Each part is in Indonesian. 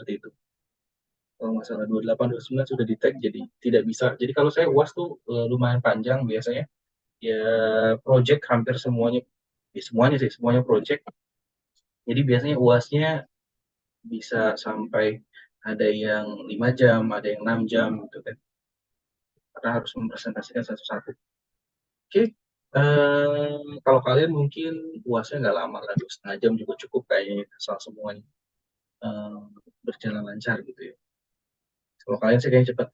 seperti itu. Kalau nggak salah 28, 29 sudah di tag jadi tidak bisa. Jadi kalau saya UAS tuh lumayan panjang biasanya. Ya project hampir semuanya, ya semuanya sih, semuanya project. Jadi biasanya UASnya bisa sampai ada yang 5 jam, ada yang 6 jam gitu kan. Karena harus mempresentasikan satu-satu. Oke, kalau kalian mungkin UASnya nggak lama lah, 2,5 jam juga cukup kayaknya asal semuanya eh, berjalan lancar gitu ya. Kalau kalian sih kayaknya cepat.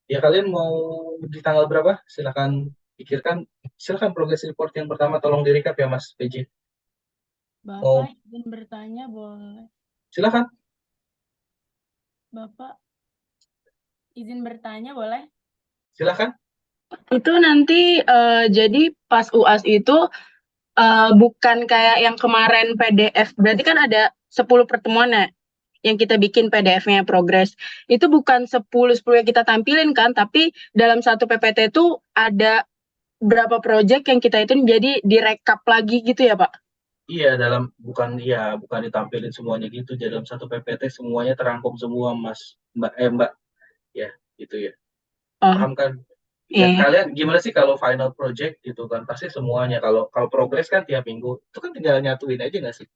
Ya kalian mau di tanggal berapa? Silakan pikirkan. Silakan progress report yang pertama tolong direcap ya Mas PJ. Bapak Mau izin bertanya boleh? silakan. Bapak izin bertanya boleh? Silakan. Itu nanti jadi pas UAS itu bukan kayak yang kemarin PDF. Berarti kan ada 10 pertemuan ya yang kita bikin PDF-nya progres. Itu bukan 10 yang kita tampilin kan, tapi dalam satu PPT itu ada berapa project yang kita itu jadi direkap lagi gitu ya, Pak? Iya, bukan ditampilin semuanya gitu. Dalam satu PPT semuanya terangkum semua, Mas, Mbak, ya, gitu ya. Oh, Paham kan? Ya, iya. kalian gimana sih kalau final project gitu kan? Pasti semuanya. Kalau kalau progres kan tiap minggu, itu kan tinggal nyatuin aja nggak sih?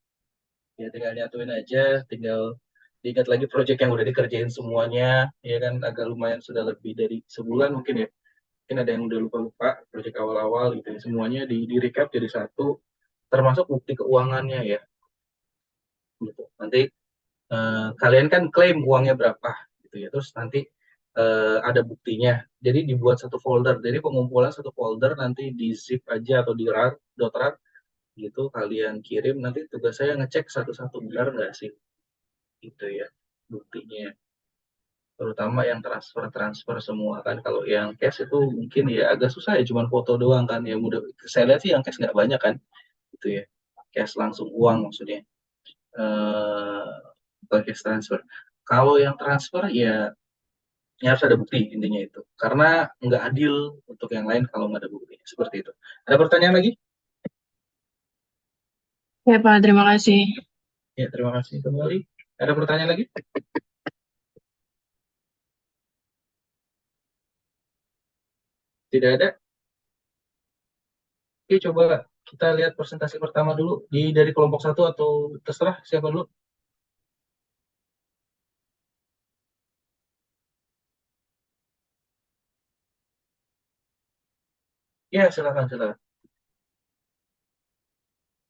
Ya, tinggal nyatuin aja, tinggal diingat lagi project yang udah dikerjain semuanya, ya kan? Agak lumayan sudah lebih dari sebulan mungkin ya. Mungkin ada yang udah lupa-lupa project awal-awal gitu ya. Semuanya di recap jadi satu, termasuk bukti keuangannya ya. Gitu. Nanti kalian kan klaim uangnya berapa gitu ya, terus nanti ada buktinya, jadi dibuat satu folder, jadi pengumpulan satu folder nanti di zip aja atau di rar dot rar gitu, kalian kirim, nanti tugas saya ngecek satu-satu benar nggak sih gitu ya buktinya, terutama yang transfer semua kan. Kalau yang cash itu mungkin ya agak susah ya, cuma foto doang kan ya, mudah saya lihat sih yang cash nggak banyak kan gitu ya, cash langsung uang maksudnya, eh bukan cash transfer. Kalau yang transfer ya, ya harus ada bukti intinya itu. Karena nggak adil untuk yang lain kalau nggak ada bukti. Seperti itu. Ada pertanyaan lagi? Ya, Pak, terima kasih. Ya, terima kasih kembali. Ada pertanyaan lagi? Tidak ada? Oke, coba kita lihat presentasi pertama dulu dari kelompok satu atau terserah siapa dulu. Ya, silakan, silakan.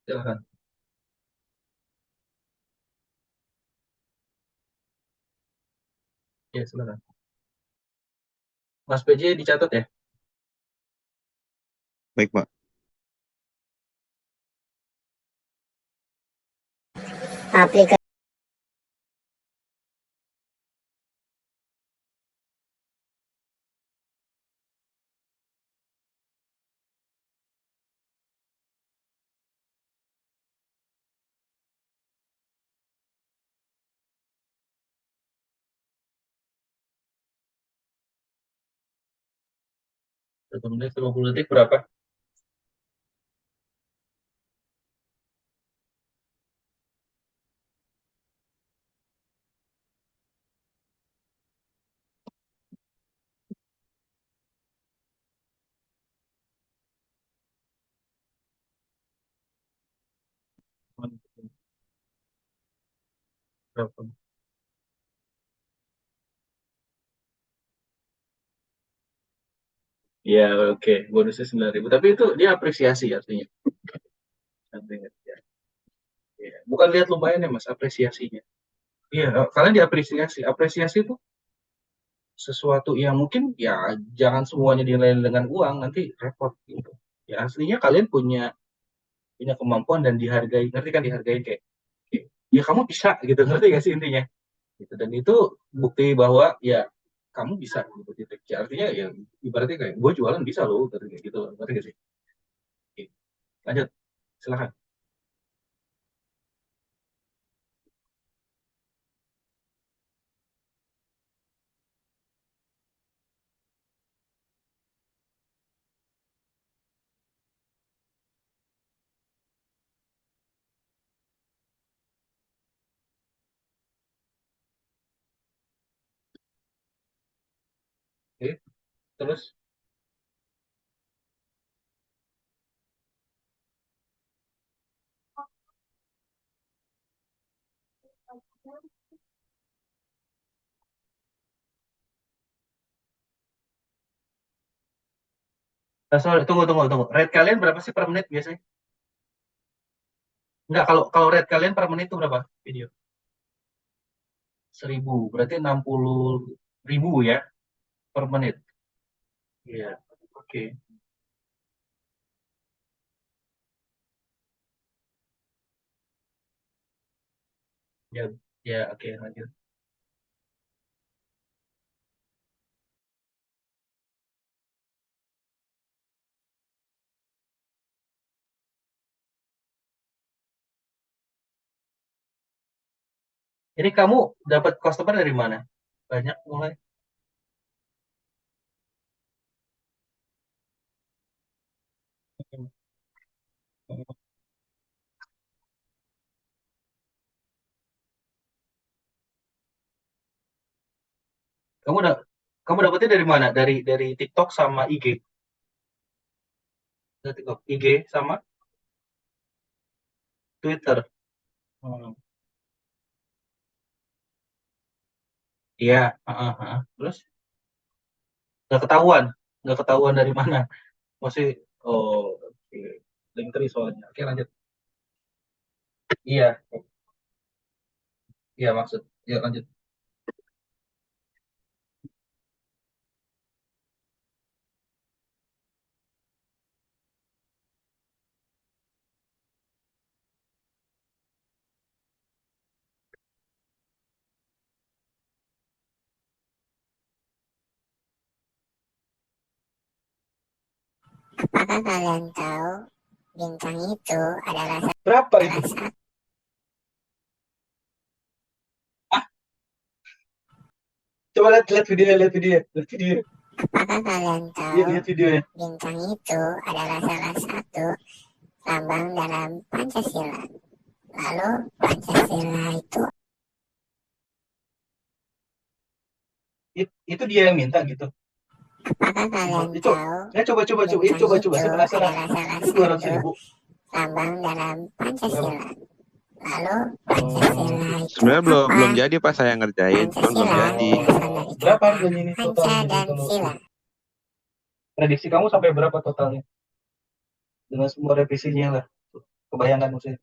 Silakan. Ya, silakan. Mas PJ dicatat ya? Baik, Pak. Aplikasi Satu menit 50 detik berapa? Berapa? Ya, oke. Bonusnya 9.000. Tapi itu dia apresiasi artinya. Artinya, ya. Ya. Bukan lihat lumayan ya, Mas, apresiasinya. Iya, kalian diapresiasi. Apresiasi itu sesuatu yang mungkin ya jangan semuanya dinilai dengan uang, nanti repot gitu. Ya aslinya kalian punya punya kemampuan dan dihargai, ngerti kan, dihargai kayak, kayak, ya kamu bisa gitu, ngerti gak sih intinya? Gitu. Dan itu bukti bahwa ya kamu bisa gitu, titik. Ya, artinya ya ibaratnya kayak gue jualan bisa loh, kayak gitu, ngerti gak sih? Oke. Lanjut, silahkan. Oke, terus sorry, tunggu. Rate kalian berapa sih per menit biasanya? Enggak, kalau kalau rate kalian per menit itu berapa video? 1.000, berarti 60.000 ya per menit. Iya, oke. Ya, ya, oke, lanjut. Ini kamu dapat customer dari mana? Banyak mulai. Kamu udah kamu dapetnya dari mana? Dari TikTok sama IG. Dari TikTok, IG sama Twitter. Hmm. Iya, terus nggak ketahuan dari mana. Masih, oh, oke. Linktree soalnya. Oke, lanjut. Iya, iya maksud. Iya, lanjut. Apakah kalian tahu bintang itu adalah Berapa itu? salah satu? Ah, coba lihat videonya, lihat video. Apakah kalian Iya, tahu lihat videonya. bintang itu adalah salah satu lambang dalam Pancasila? Lalu Pancasila itu Itu dia yang minta gitu. apakah kalian Itu, tahu ya coba. Ini bintang coba. itu Saya penasaran. adalah salah Itu 200 satu ribu. lambang dalam Berapa? Pancasila? Lalu Oh, Pancasila itu Sebenarnya belum apa? belum jadi pas saya ngerjain, cuman belum Pancasila jadi. berasal dari berapa kata harganya ini panca totalnya nih dan kalau sila. prediksi kamu sampai berapa totalnya dengan semua revisinya lah? Kebayangan maksudnya.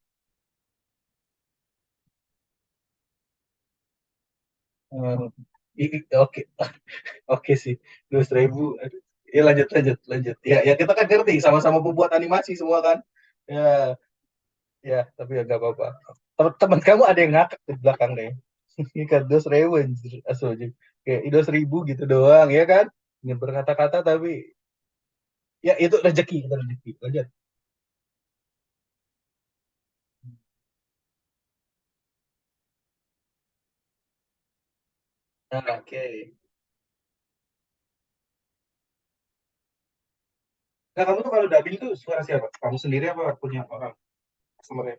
Hmm, oke, oke sih, 200.000. Ya, lanjut. Ya kita kan ngerti, sama-sama pembuat animasi semua kan. Ya, ya, tapi ya nggak apa-apa. Teman kamu ada yang ngakak di belakang deh. Ini kan 200.000 anjir, aja. Kayak 200.000 gitu doang ya kan. Ini berkata-kata tapi ya itu rezeki, kita rezeki. Lanjut. Nah, oke. Nah, kamu tuh kalau dubbing tuh suara siapa? Kamu sendiri apa punya orang customer-nya?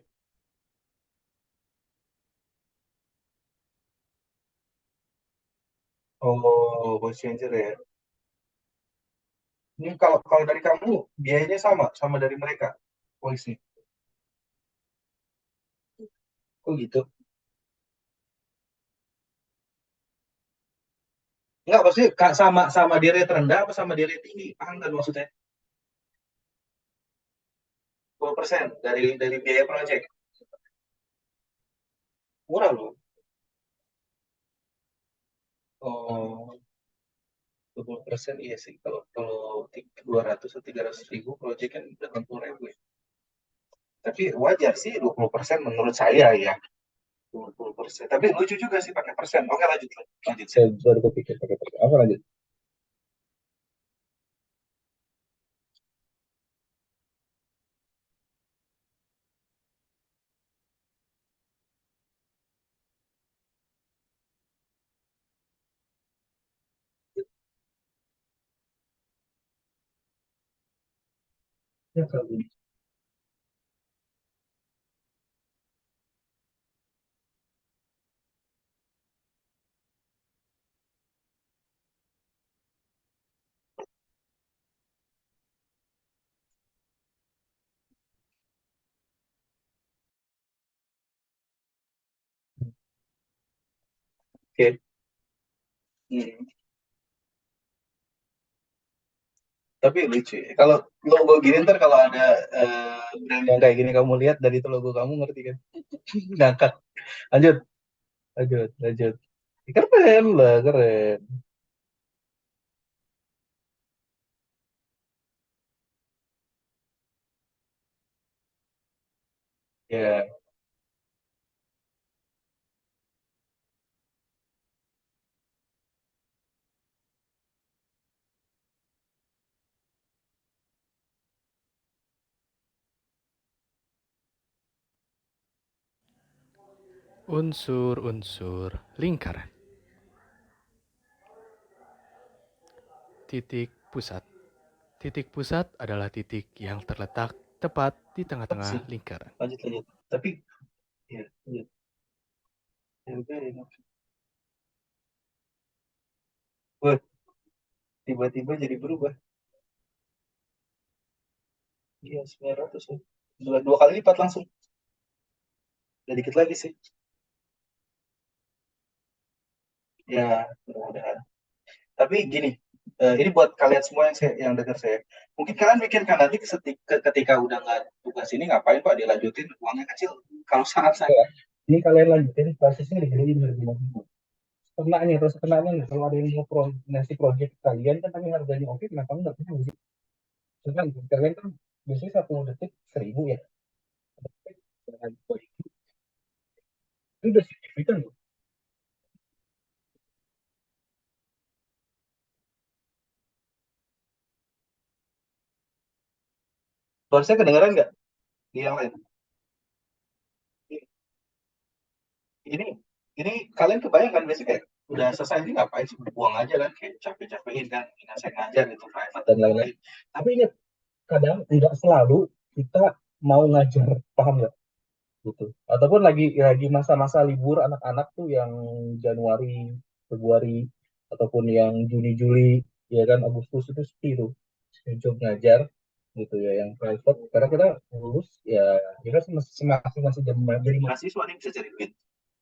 Oh, voice changer ya. Ini kalau kalau dari kamu biayanya sama dari mereka voice-nya. Kok gitu? Enggak, maksudnya sama sama di rate rendah apa sama di rate tinggi? Paham kan maksudnya? 10% dari biaya project. Murah loh. Oh, 20% iya sih. Kalau kalau 200 atau 300.000 project kan 80.000 ya. Tapi wajar sih 20% menurut saya ya. 20%. Tapi lucu juga sih pakai persen. Oke, lanjut. Lanjut. Saya baru kepikir pakai persen. Apa lanjut? Ya, kalau Oke. Hmm. Tapi lucu ya. Kalau logo gini ntar kalau ada brand yang kayak gini kamu lihat dari itu logo kamu ngerti kan? Ngangkat. Lanjut, lanjut. Keren lah, keren. Ya, Unsur-unsur lingkaran. Titik pusat. Titik pusat adalah titik yang terletak tepat di sih. tengah-tengah lingkaran. Lanjut. Tapi, ya, lanjut. Ya udah, ya. Wah, tiba-tiba jadi berubah. Iya, 900 ya. Dua kali lipat langsung. Udah dikit lagi sih. Ya, mudah-mudahan. Tapi gini, ini buat kalian semua yang dengar saya. Mungkin kalian mikirkan nanti ketika udah nggak tugas ini ngapain Pak dilanjutin uangnya kecil. Kalau saat saya, ini kalian lanjutin prosesnya digedein lebih lagi. Kenanya terus kenanya nih, kalau ada yang mau ngasih project kalian kan tapi harganya oke, kenapa enggak? Kenapa sih? Kan kalian kan biasanya 1 detik 1.000 ya. Itu udah signifikan loh. Suara kedengeran nggak di yang lain? ini ini kalian kebayang kan biasanya kayak udah selesai ini ngapain sih buang aja kan kayak capek-capekin kan ini saya ngajar gitu private dan lain-lain, tapi ingat kadang tidak selalu kita mau ngajar, paham nggak gitu, ataupun lagi masa-masa libur anak-anak tuh yang Januari Februari ataupun yang Juni Juli ya kan Agustus itu sepi tuh untuk ngajar gitu ya yang private karena kita lulus ya kita masih jadi mahasiswa nih bisa cari duit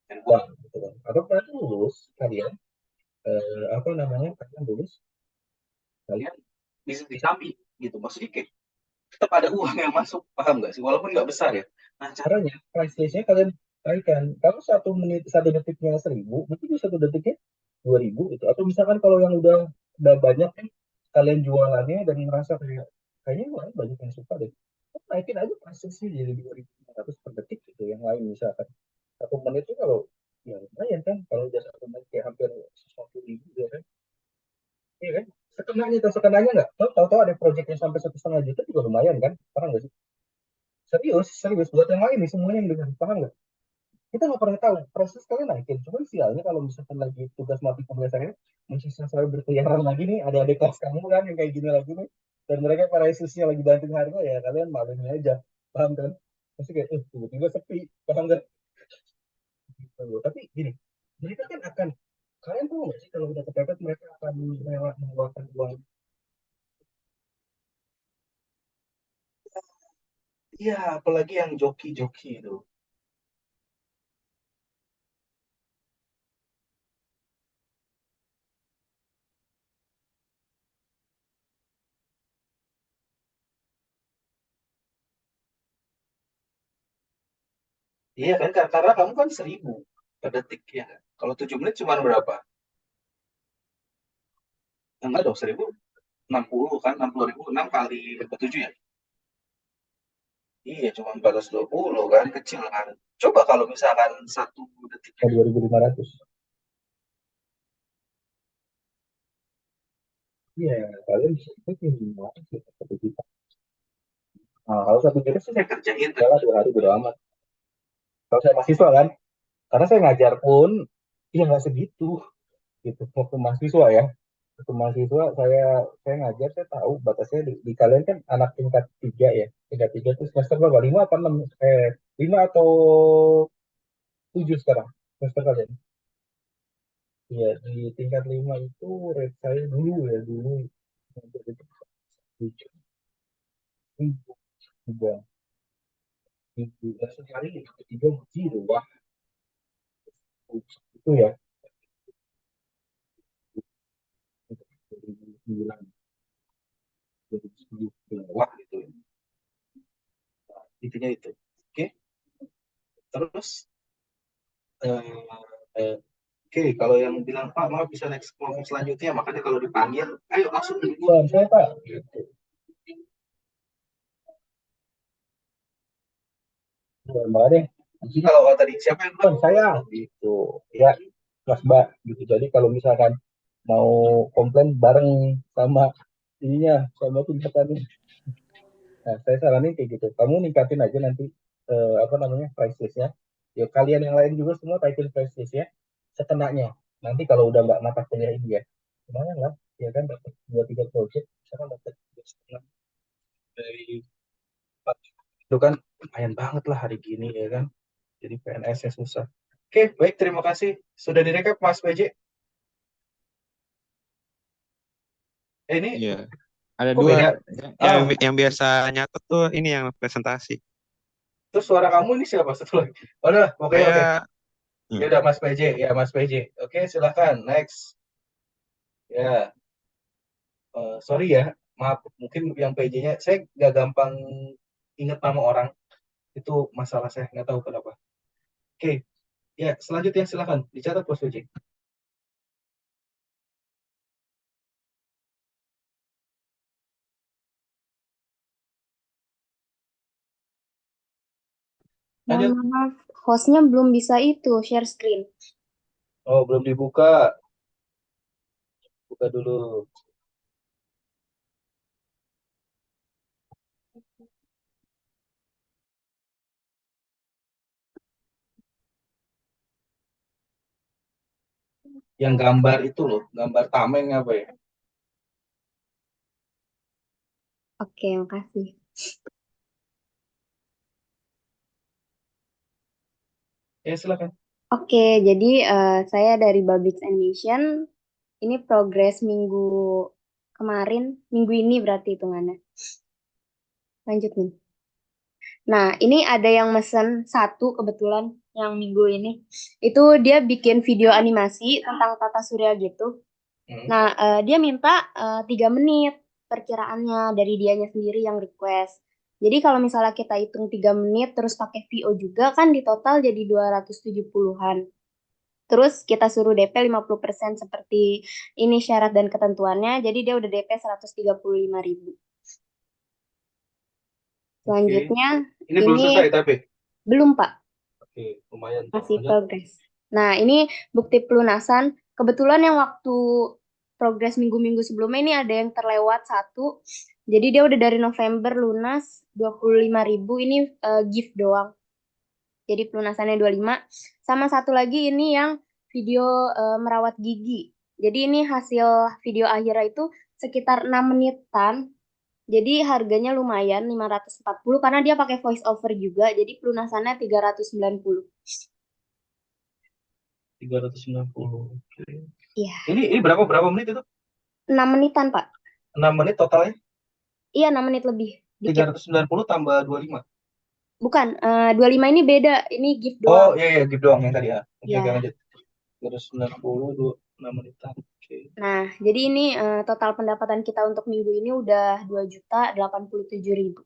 dan uang gitu kan. Atau kalian lulus kalian apa namanya kalian lulus kalian bisa disambi gitu maksudnya kayak tetap ada uang yang masuk, paham nggak sih walaupun nggak besar ya. Nah caranya price listnya kalian kalikan kalau 1 menit 1 detiknya 1.000 mungkin di 1 detiknya 2.000 gitu, atau misalkan kalau yang udah banyak kan kalian jualannya dan ngerasa kayak kayaknya orang banyak yang suka deh, naikin aja price listnya jadi 2.500 per detik gitu yang lain misalkan 1 menit itu kalau ya lumayan kan kalau udah 1 menit kayak hampir 100.000 ya kan. Iya kan? Sekenanya nggak? Tahu-tahu ada proyek yang sampai 1,5 juta juga lumayan kan? Paham nggak sih? Serius, serius. Buat yang lain nih, semuanya yang dengar. Paham nggak? Kita nggak pernah tahu. Proses kalian naikin. Cuma sialnya kalau misalkan lagi tugas mati pembelajarannya, masih selalu berkeliaran lagi nih, ada adik kelas kamu kan yang kayak gini lagi nih. Dan mereka para Yesusnya lagi banting harga, ya kalian maluin aja. Paham kan? Pasti kayak, tiba-tiba sepi. Paham nggak? Gitu. Tapi gini, mereka kan akan, kalian tahu nggak sih kalau udah kepepet mereka akan mengeluarkan uang. Iya, apalagi yang joki-joki itu. Iya kan, karena kamu kan 1.000 per detik ya kan. Kalau 7 menit cuma berapa? Enggak dong, 1.060 kan, 60.000, 6 kali berapa 7 ya? Iya, cuma 420 kan, kecil kan. Coba kalau misalkan 1 detiknya 2.500. Iya, kalian bisa bikin gimana sih? 1 juta. Nah, kalau 1 juta sih saya kerjain, adalah 2 hari bodo amat. Kalau saya mahasiswa kan, karena saya ngajar pun, iya nggak segitu. Gitu, waktu mahasiswa ya. Waktu mahasiswa saya ngajar saya tahu batasnya di kalian kan anak tingkat 3 ya, tingkat 3 itu semester berapa, 5 apa 6, 5 atau 7 sekarang semester kalian. Iya di tingkat 5 itu rate saya dulu ngajar itu 7 ribu juga ribu sekali tiga zero wah itu ya 2009, 2010 ke bawah gitu. Nah, intinya itu. Oke, terus eh, eh, oke, kalau yang bilang Pak mau bisa next kelompok selanjutnya, makanya kalau dipanggil, ayo masuk duluan saya Pak. Gitu. Mbak deh. Jadi kalau tadi siapa yang duluan? Saya gitu. Ya, Mas Mbak gitu. Jadi kalau misalkan mau komplain bareng sama ininya, sama tim petani. Nah, saya saranin kayak gitu. Kamu ningkatin aja nanti apa namanya price list-nya. Ya kalian yang lain juga semua taikin price list-nya sekenanya. Nanti kalau udah nggak mata kuliah ini ya, lumayan lah. Ya kan dapat 2-3 project, misalkan dapat 2,5 dari 4. Itu kan lumayan banget lah hari gini ya kan. Jadi PNS-nya susah. Oke, baik, terima kasih. Sudah direkap Mas PJ? Ini Iya. Ada kok dua. beda? Yang biasa nyatet tuh ini yang presentasi. Terus suara kamu ini siapa satu lagi? Oh, udah, oke, oke. Saya Ya udah Mas PJ, ya Mas PJ. Oke, silakan next. Ya, sorry ya, maaf. Mungkin yang PJ-nya saya nggak gampang ingat nama orang. Itu masalah saya nggak tahu kenapa. Oke, ya selanjutnya silakan dicatat Mas PJ. Lanjut. Mohon maaf, hostnya belum bisa itu share screen. Oh, belum dibuka. Buka dulu. Yang gambar itu loh, gambar tameng apa ya? Oke, makasih. Ya silakan. Oke, jadi saya dari Babits Animation. Ini progres minggu kemarin, minggu ini berarti hitungannya. Lanjut nih. Nah, ini ada yang mesen satu kebetulan yang minggu ini. Itu dia bikin video animasi tentang tata surya gitu. Nah, dia minta 3 menit perkiraannya dari dianya sendiri yang request. Jadi kalau misalnya kita hitung 3 menit terus pakai VO juga kan di total jadi 270-an. Terus kita suruh DP 50% seperti ini syarat dan ketentuannya. Jadi dia udah DP 135.000. Selanjutnya Ini belum selesai tapi. belum, Pak. Oke, lumayan. Masih Lanjut. progres. Nah, ini bukti pelunasan. Kebetulan yang waktu progres minggu-minggu sebelumnya ini ada yang terlewat satu. Jadi dia udah dari November lunas 25.000. Ini gift doang. Jadi pelunasannya 25. Sama satu lagi ini yang video merawat gigi. Jadi ini hasil video akhirnya itu sekitar 6 menitan. Jadi harganya lumayan 540 karena dia pakai voice over juga. Jadi pelunasannya 390. 390. Oke. Iya. Ini berapa menit itu? 6 menitan, Pak. 6 menit totalnya? Iya, 6 menit lebih. Dikit. 390 tambah 25. Bukan, 25 ini beda. Ini gift Oh, doang. iya, gift doang yang tadi ya. Oke, Ya. oke, lanjut. 390, 6 menitan. Oke. Nah, jadi ini total pendapatan kita untuk minggu ini udah 2.087.000.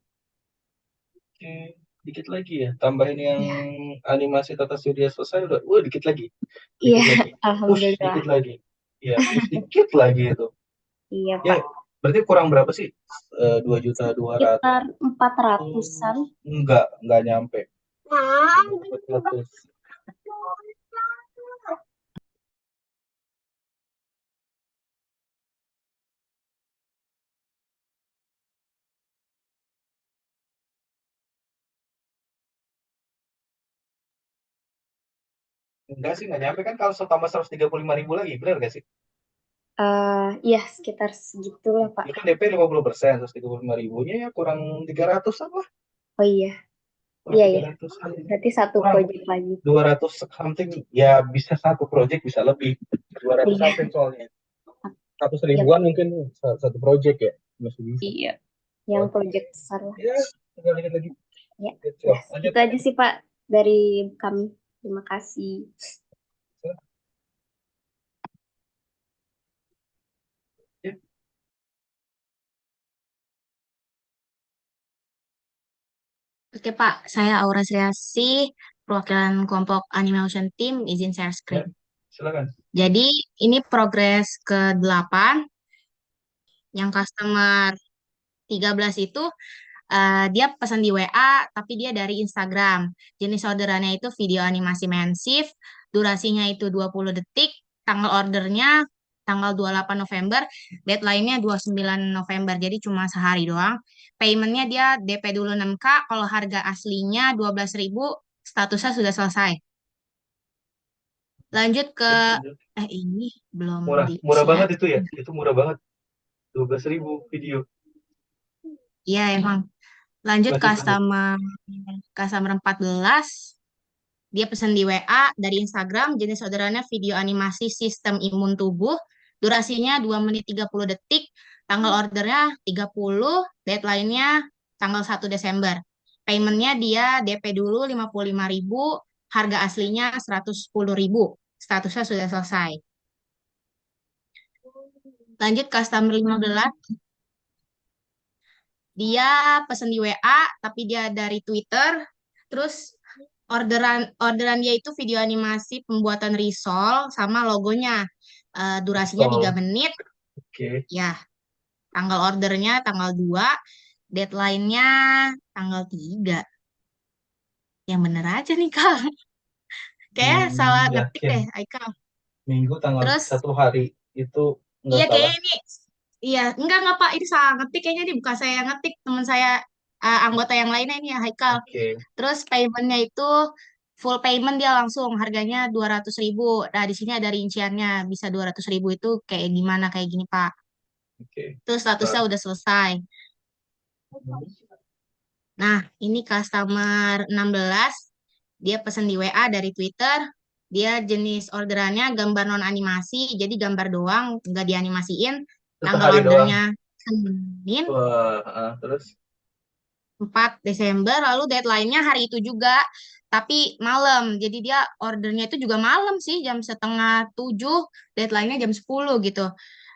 Oke, dikit lagi ya. Tambahin yang Iya. animasi tata surya selesai udah. Dikit lagi. Iya, Dikit lagi. Push alhamdulillah. dikit lagi. Ya, push dikit lagi itu. Iya, Ya, Pak. berarti kurang berapa sih? 2.200.000. Sekitar 400-an. Enggak nyampe. 400. Enggak sih, enggak nyampe kan kalau tambah 135.000 lagi, benar nggak sih? Iya, sekitar segitu lah, Pak. Itu kan DP 50%, 135.000-nya ya kurang 300-an lah. Oh iya. Kurang Iya, iya. 300-an. Berarti satu Kurang project lagi. 200 something, ya bisa satu project bisa lebih. 200 Iya. something soalnya. 100.000-an mungkin satu project ya, masih bisa. Iya. Yang project besar lah. Ya, tinggal dikit lagi. Ya. Gitu. Yes. Lanjut. Itu aja sih, Pak, dari kami. Terima kasih. Ya. Oke Pak, saya Aura Sriasih, perwakilan kelompok Animation Team, izin share Ya, screen. silakan. Jadi ini progres ke-8, yang customer 13 itu dia pesan di WA, tapi dia dari Instagram. Jenis orderannya itu video animasi mensif, durasinya itu 20 detik, tanggal ordernya tanggal 28 November, deadline-nya 29 November, jadi cuma sehari doang. Payment-nya dia DP dulu 6K, kalau harga aslinya 12.000, statusnya sudah selesai. Lanjut ke, Lanjut. ini belum Murah banget di-share. itu ya. Itu murah banget. 12.000 video. Iya emang. Lanjut Lanjut. customer 14, dia pesan di WA dari Instagram, jenis orderannya video animasi sistem imun tubuh, durasinya 2 menit 30 detik, tanggal ordernya 30, deadline-nya tanggal 1 Desember. Payment-nya dia DP dulu 55.000, harga aslinya 110.000, statusnya sudah selesai. Lanjut customer 15, dia pesan di WA, tapi dia dari Twitter, terus orderan dia itu video animasi pembuatan risol sama logonya. Durasinya 3 menit. Oke. Ya, tanggal ordernya tanggal 2, deadline-nya tanggal 3. Yang bener aja nih, Kak. Kayaknya salah ngetik Yakin. deh, Aika. Minggu tanggal Terus, 1 hari itu nggak iya salah. kayaknya ini, iya, enggak Pak, ini salah ngetik. Kayaknya ini bukan saya yang ngetik, teman saya, anggota yang lainnya ini ya, Haikal. Oke. Terus payment-nya itu full payment dia langsung, harganya 200.000. Nah, di sini ada rinciannya, bisa 200.000 itu kayak gimana, kayak gini Pak. Oke. Terus statusnya udah selesai. Nah, ini customer 16, dia pesan di WA dari Twitter, dia jenis orderannya gambar non animasi, jadi gambar doang, nggak dianimasiin. Itu Tanggal sehari doang. ordernya Senin Wah, terus 4 Desember, lalu deadline-nya hari itu juga, tapi malam. Jadi dia ordernya itu juga malam sih, jam setengah 7, deadline-nya jam 10 gitu.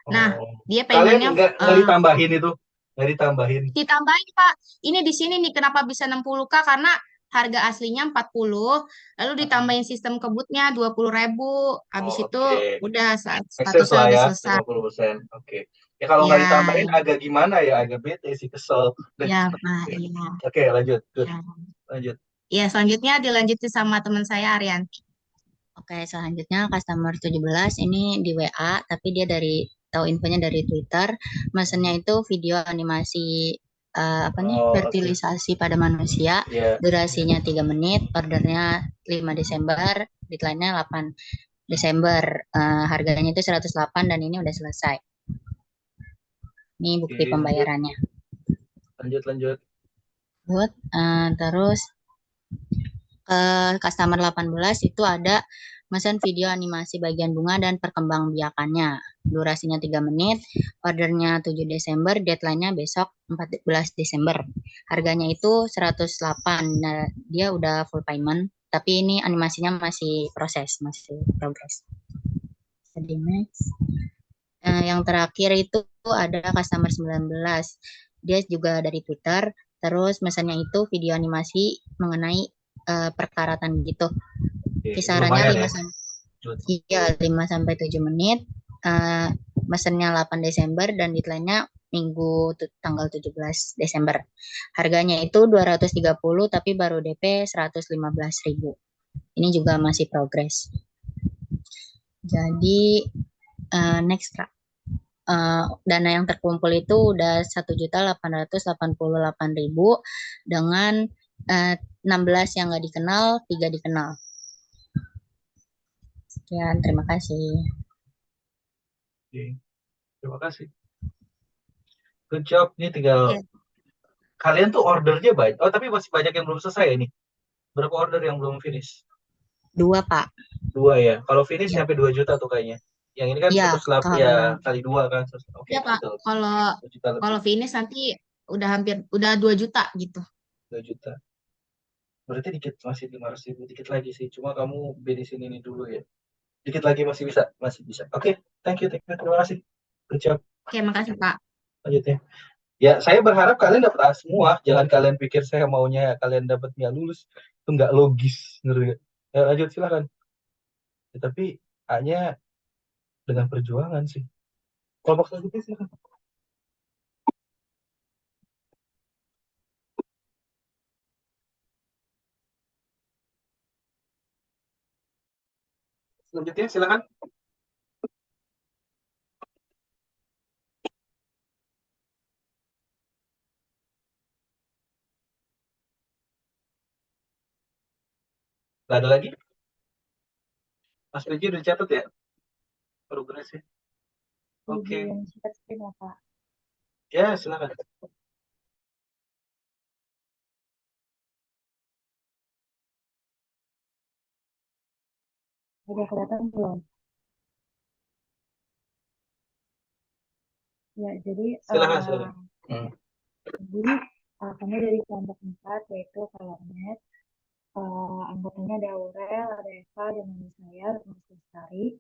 Nah, dia kalian payment-nya nggak ditambahin itu? Nggak ditambahin. ditambahin, Pak. Ini di sini nih, kenapa bisa 60K? Karena harga aslinya 40, lalu ditambahin sistem kebutnya 20.000. Habis itu Oke. udah Excess statusnya lah udah ya, selesai. 50%. Oke. Ya kalau nggak Ya, ditambahin agak gimana ya, agak bete sih, kesel. ya, Pak. Ya, Oke, lanjut. Good. ya. Lanjut. Ya, selanjutnya dilanjutin sama teman saya, Arianti. Oke, selanjutnya customer 17 ini di WA, tapi dia tahu infonya dari Twitter. Mesennya itu video animasi fertilisasi pada manusia. Yeah. Durasinya 3 menit, ordernya 5 Desember, deadline-nya 8 Desember. Harganya itu 108 dan ini udah selesai. Ini bukti pembayarannya. Lanjut. Good. Terus customer 18 itu ada mesen video animasi bagian bunga dan perkembangbiakannya. Durasinya 3 menit, ordernya 7 Desember, deadline-nya besok 14 Desember. Harganya itu 108. Nah, dia udah full payment, tapi ini animasinya masih progres. Jadi next. Yang terakhir itu ada customer 19. Dia juga dari Twitter, terus mesennya itu video animasi mengenai perkaratan gitu. Kisarannya 5 sampai 7 menit. Mesennya 8 Desember dan deadline-nya Minggu tanggal 17 Desember. Harganya itu 230 tapi baru DP 115.000. Ini juga masih progres. Jadi next Kak. Dana yang terkumpul itu udah 1.888.000 dengan 16 yang nggak dikenal, 3 dikenal. Sekian, terima kasih. Oke. Terima kasih. Good job. Ini tinggal kalian tuh ordernya banyak. Oh, tapi masih banyak yang belum selesai ini. Berapa order yang belum finish? 2, Pak. 2 ya. Kalau finish sampai 2 juta tuh kayaknya. Yang ini kan 108 ya kali 2 kan. Oke. Iya, Pak. Kalau finish nanti udah 2 juta gitu. 2 juta. Berarti dikit, masih 500.000 dikit lagi sih. Cuma kamu beresin ini dulu ya. Dikit lagi masih bisa. Oke, thank you. Terima kasih. Good job. Oke, makasih Pak. Lanjutnya. Ya, saya berharap kalian dapat A semua. Jangan kalian pikir saya maunya kalian dapatnya lulus. Itu nggak logis. Ngerti nggak? Ya, lanjut, silakan. Ya, tapi A-nya dengan perjuangan sih. Kelompok selanjutnya silakan. Selanjutnya silakan. Nggak ada lagi? Mas Riji udah catat ya? Progresnya. Oke. Izin share screen ya, Pak. Ya, silakan. Udah kelihatan belum? Ya, jadi Silakan, silakan. jadi kami dari kelompok 4 yaitu Kalamet. Anggotanya ada Aurel, ada Eva, dan ada saya, Mas Lestari.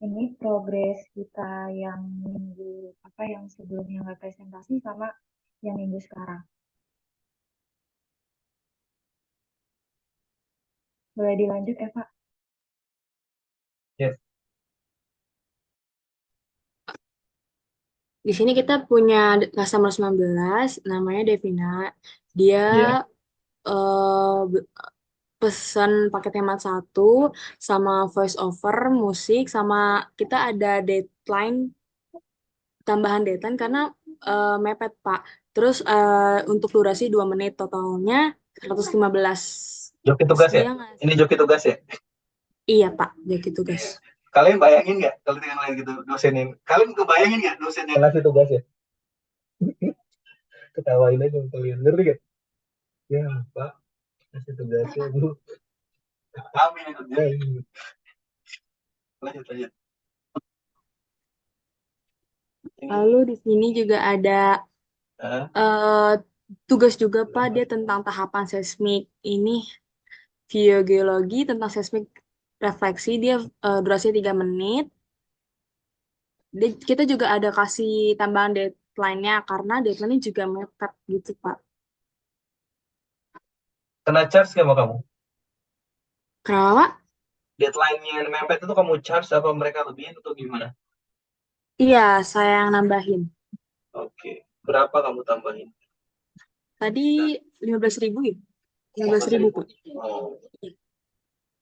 Ini progres kita yang minggu yang sebelumnya nggak presentasi sama yang minggu sekarang. Boleh dilanjut, Eva? Yes. Di sini kita punya customer 19, namanya Devina. Dia Iya. pesan paket hemat 1 sama voice over, musik, sama kita ada tambahan deadline karena mepet, Pak. Terus untuk durasi 2 menit, totalnya 115. Joki tugas ya? Dia ngasih- Ini joki tugas ya? Iya, Pak, joki tugas. Kalian bayangin nggak kalau dengan lain gitu dosenin? Kalian kebayangin nggak dosen yang ngasih tugas ya? Ketawain aja kalian, ngerti gak? Ya, Pak, ngasih tugasnya Bu. Kami yang kerjain. Lanjut, lanjut. Lalu di sini juga ada tugas juga, Pak, dia tentang tahapan seismik. Ini geologi tentang seismik refleksi, dia durasinya 3 menit. Kita juga ada kasih tambahan deadline-nya karena deadline-nya juga mepet gitu, Pak. Kena charge nggak sama kamu? Kenapa? Deadline-nya yang mepet itu kamu charge apa mereka lebihin atau gimana? Iya, saya yang nambahin. Oke. Berapa kamu tambahin? Tadi 15.000 ya? 15.000, Pak. Oh.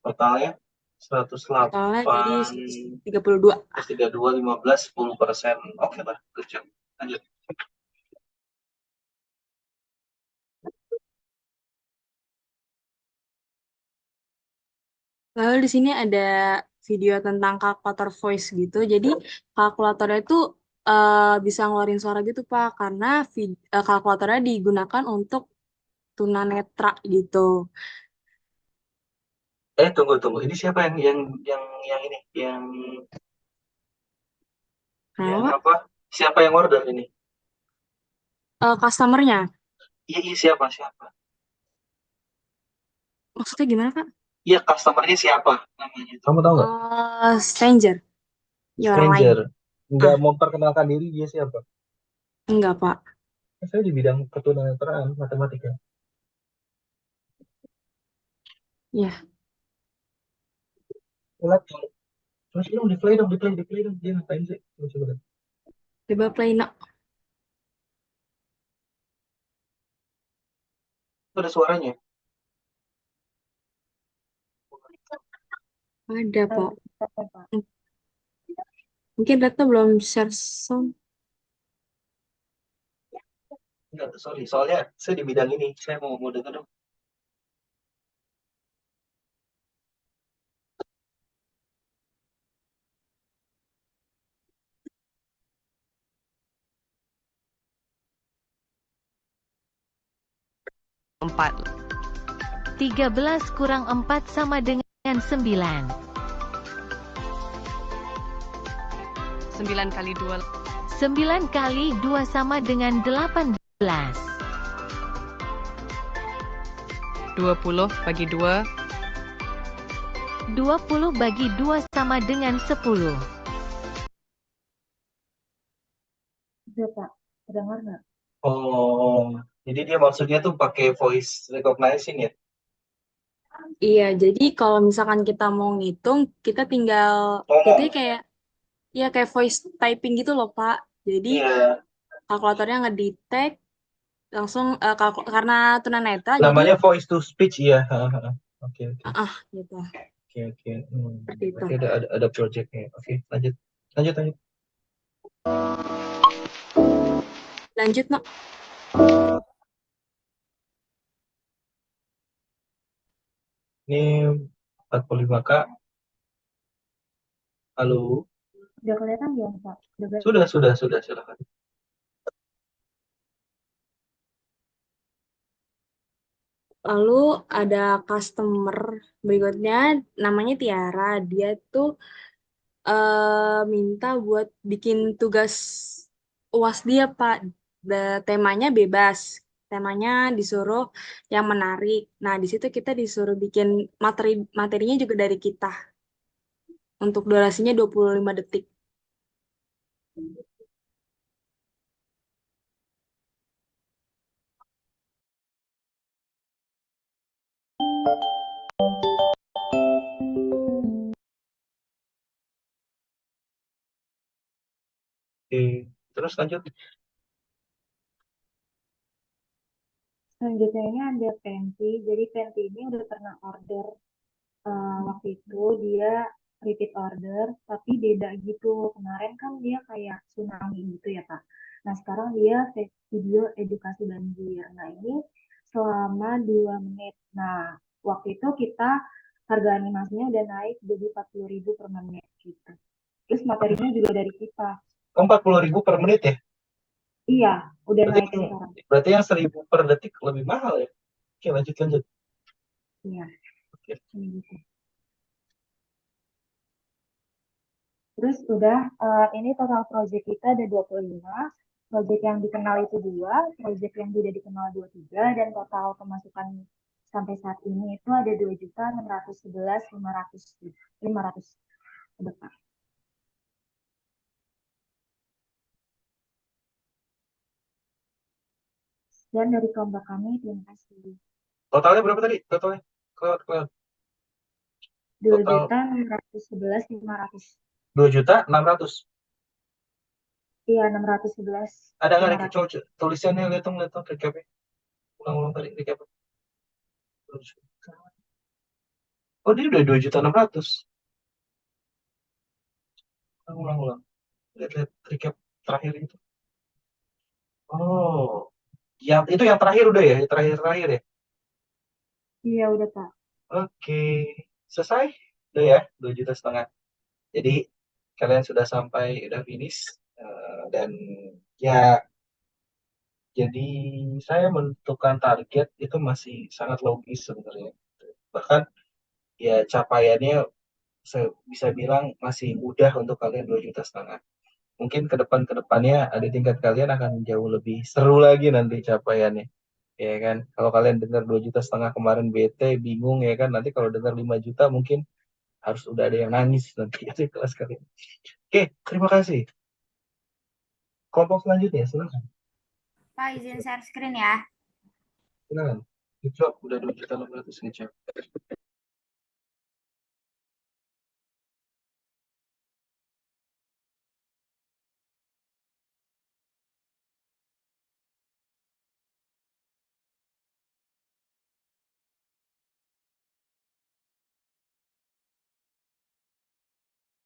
Totalnya 108. Totalnya jadi 32. 32, 15, 10%. Oke lah, kecil. Lanjut. Lalu di sini ada video tentang kalkulator voice gitu. Jadi kalkulatornya itu bisa ngeluarin suara gitu, Pak, karena kalkulatornya digunakan untuk tunanetra gitu. Tunggu. Ini siapa yang ini? Yang Kenapa? apa? Siapa yang order ini? Customer-nya. Iya, siapa? Maksudnya gimana, Pak? Iya, customer-nya siapa namanya? Kamu tahu nggak? Stranger. Ya, orang lain. Stranger. Nggak memperkenalkan diri dia siapa? Enggak, Pak. Saya di bidang ketunanetraan matematika. Ya. Ulat. Terus dong, di play dong. Dia ngapain sih? Coba. Coba play now. Itu ada suaranya. Ada, Pak. Mungkin data belum share sound. Enggak, sorry. Soalnya saya di bidang ini. Saya mau dengar dong. Empat. 13 kurang 4 sama dengan 9. 9 kali 2. 9 kali 2 sama dengan 18. 20 bagi 2. 20 bagi 2 sama dengan 10. Udah, Pak. Dengar nggak? Oh, jadi dia maksudnya tuh pakai voice recognizing ya? Iya, jadi kalau misalkan kita mau ngitung, kita tinggal jadinya Ngomong. kayak voice typing gitu loh, Pak. Jadi Iya, kalkulatornya ngedetect langsung karena tunanetra jadi namanya voice to speech ya. Hahaha. Oke, oke. gitu. Oke, oke. Seperti itu. Berarti ada projectnya. Oke, lanjut. Lanjut, lanjut. Lanjut, Nok. Ini 45K. Halo. Udah kelihatan belum, Pak? Sudah, silakan. Lalu ada customer berikutnya namanya Tiara. Dia tuh minta buat bikin tugas UAS dia, Pak. Temanya bebas. Temanya disuruh yang menarik. Nah, di situ kita disuruh bikin materinya juga dari kita. Untuk durasinya 25 detik. Oke, terus lanjut. Selanjutnya ini ada Penti. Jadi Penti ini udah pernah order waktu itu dia repeat order, tapi beda gitu. Kemarin kan dia kayak tsunami gitu ya, Kak. Nah, sekarang dia video edukasi banjir. Nah, ini selama 2 menit. Nah, waktu itu kita harga animasinya udah naik jadi 40.000 per menit gitu. Terus materinya juga dari kita. 40.000 per menit ya? Iya, udah Berarti, naik sekarang. berarti yang 1.000 per detik lebih mahal ya? Oke, lanjut. Iya, Oke. ini gitu. Terus udah ini total project kita ada 25. Project yang dikenal itu 2, project yang tidak dikenal 23, dan total pemasukan sampai saat ini itu ada 2.611.500 ke depan. Dan dari kelompok kami, terima kasih. Totalnya berapa tadi? Totalnya? Cloud. Total 2.611.500. 2.600.000. Iya, 611. Ada nggak recap? Coba tulisannya lihat dong recapnya. Ulang tadi recap. Oh, dia udah 2.600.000. Ulang. Lihat recap terakhir itu. Oh, itu yang terakhir udah ya? Yang terakhir ya? Iya, udah, Pak. Oke, selesai. Udah ya, 2,5 juta. Jadi kalian sudah sampai, udah finish. Dan ya, jadi saya menentukan target itu masih sangat logis sebenarnya. Bahkan ya capaiannya saya bisa bilang masih mudah untuk kalian 2,5 juta. Mungkin ke depannya ada tingkat kalian akan jauh lebih seru lagi nanti capaiannya. Ya kan, kalau kalian dengar 2,5 juta kemarin bete, bingung ya kan, nanti kalau dengar 5 juta mungkin harus udah ada yang nangis nanti di kelas kalian. Oke, terima kasih. Kelompok selanjutnya, silakan. Pak, izin share screen ya. Silakan. Good job, udah 2,6 juta ngecap.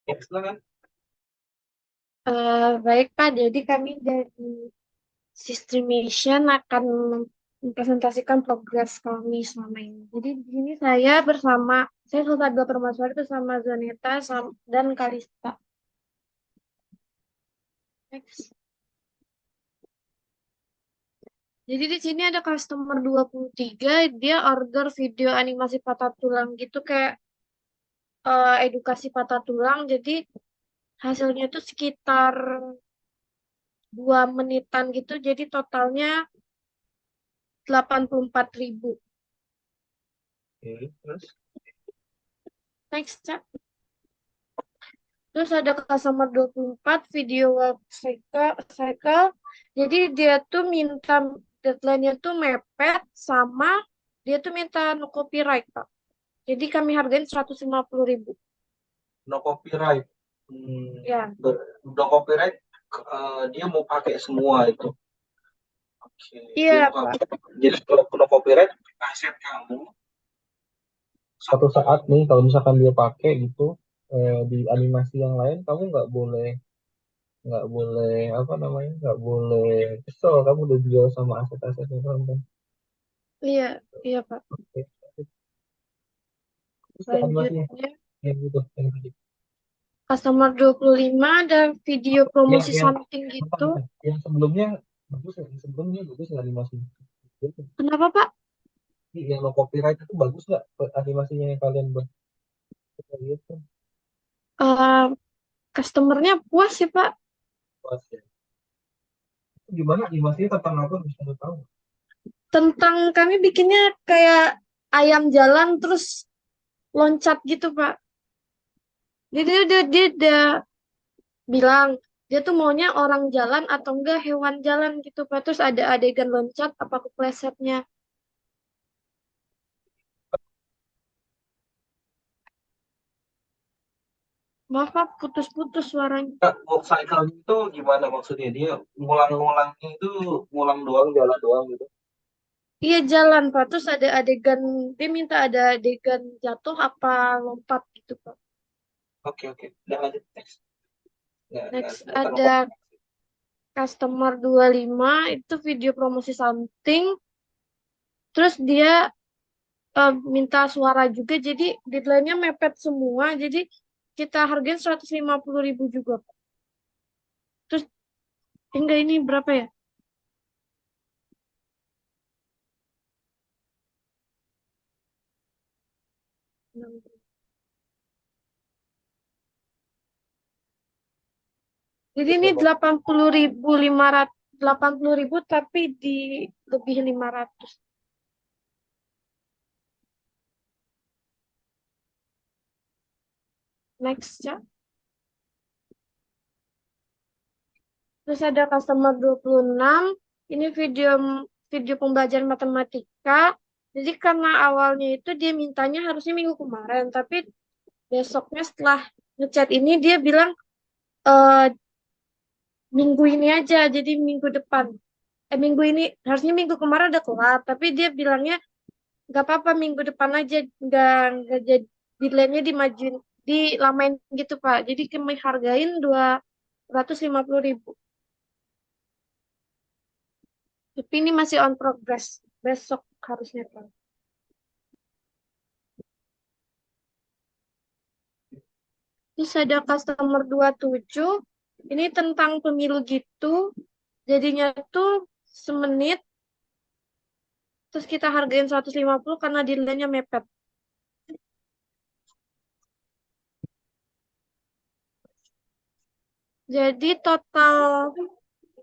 Ya, silakan. Baik Pak, jadi kami dari Systemation akan mempresentasikan progres kami selama ini. Jadi di sini saya salah satu permasalahan itu sama Zoneta dan Kalista. Next. Jadi di sini ada customer 23, dia order video animasi patah tulang gitu kayak edukasi patah tulang. Jadi hasilnya itu sekitar 2 menitan gitu. Jadi totalnya 84.000. Oke, terus? Next, Cak. Terus ada customer 24 video web cycle. Jadi dia tuh minta deadline-nya tuh mepet sama dia tuh minta no copyright, Pak. Jadi kami hargain 150.000. No copyright. Ya. No copyright, dia mau pakai semua itu. Oke. Iya, Dia mau Pak. Jadi kalau no copyright, aset kamu suatu saat nih kalau misalkan dia pakai gitu di animasi yang lain, kamu nggak boleh apa namanya, nggak boleh kesel, kamu udah jual sama aset-asetnya kamu. Iya, iya, Pak. Oke. Terus ke animasinya Selanjutnya, yang gitu, yang tadi. customer 25 ada video promosi yang something gitu. yang sebelumnya bagus ya, yang sebelumnya bagus ya animasinya. Kenapa, Pak? Yang no copyright itu bagus nggak animasinya yang kalian buat? Gitu. Customernya puas sih, Pak. Puas ya. Gimana animasinya, tentang apa, bisa tahu? Tentang kami bikinnya kayak ayam jalan terus loncat gitu, Pak. Jadi dia bilang dia tuh maunya orang jalan atau enggak hewan jalan gitu, Pak. Terus ada adegan loncat apa keplesetnya. Maaf, Pak, putus-putus suaranya. Walk cycle itu gimana maksudnya? Dia ngulang-ngulangnya itu ngulang doang, jalan doang gitu. Iya jalan, Pak. Terus ada adegan, dia minta ada adegan jatuh apa lompat gitu, Pak. Oke. Udah lanjut next. Next ada customer 25 itu video promosi something. Terus dia minta suara juga, jadi deadline-nya mepet semua. Jadi kita hargain 150.000 juga, Pak. Terus hingga ini berapa ya? Jadi ini 80.000 tapi di lebih 500. Next ya. Terus ada customer 26. Ini video pembelajaran matematika. Jadi karena awalnya itu dia mintanya harusnya minggu kemarin, tapi besoknya setelah ngechat ini dia bilang minggu ini aja, jadi minggu depan. Minggu ini harusnya minggu kemarin udah kelar, tapi dia bilangnya nggak apa-apa minggu depan aja, nggak jadi deadline-nya dimajuin, dilamain gitu, Pak. Jadi kami hargain 250.000. Tapi ini masih on progress, besok harusnya, Pak. Terus ada customer 27, ini tentang pemilu gitu, jadinya tuh semenit, terus kita hargain 150 karena deadline-nya mepet. Jadi total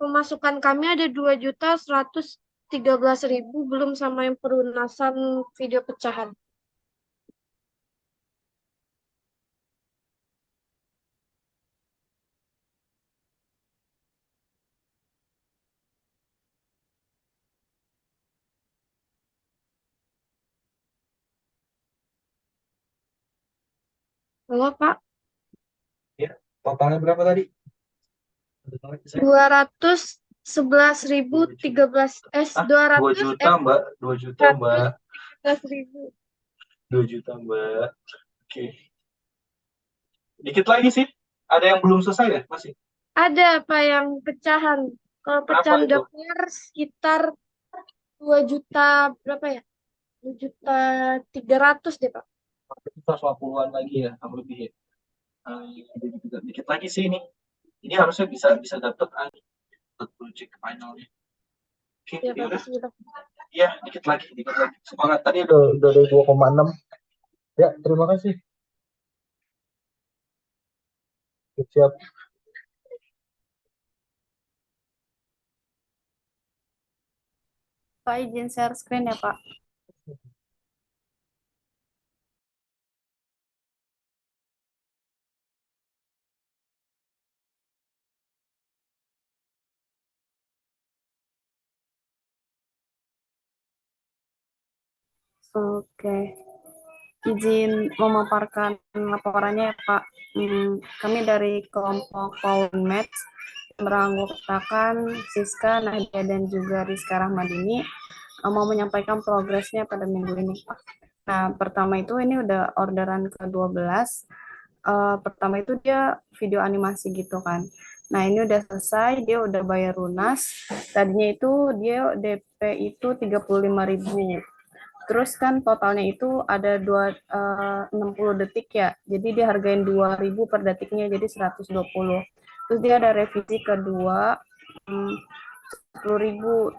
pemasukan kami ada 2.113.000 belum sama yang pelunasan video pecahan. Halo, Pak. Ya, totalnya berapa tadi? 211.013 2 juta, Mbak. 2 juta, Mbak. 213.000. 2 juta, Mbak. Oke. Dikit lagi sih. Ada yang belum selesai ya? Masih? Ada Pak yang pecahan. Kalau pecahan itu? dokter sekitar 2 juta berapa ya? 2.300.000 deh, Pak. Kita 150-an lagi ya, sama lebih ya. Dikit lagi sih ini. Ini harusnya bisa dapat project finalnya. Oke, Ya, ya Pak. udah. Bismillah. Ya, dikit lagi. Semangat, tadi udah dari 2,6. Ya, terima kasih. Siap. Pak izin share screen ya, Pak. Oke, izin memaparkan laporannya ya Pak. Kami dari kelompok Power Match beranggotakan Siska, Nadia, dan juga Rizka Rahmadini mau menyampaikan progresnya pada minggu ini Pak. Nah, pertama itu ini udah orderan ke-12. Pertama itu dia video animasi gitu kan. Nah, ini udah selesai, dia udah bayar lunas. Tadinya itu dia DP itu 35.000. Terus kan totalnya itu ada 60 detik ya. Jadi dihargain 2.000 per detiknya, jadi 120. Terus dia ada revisi kedua 10.000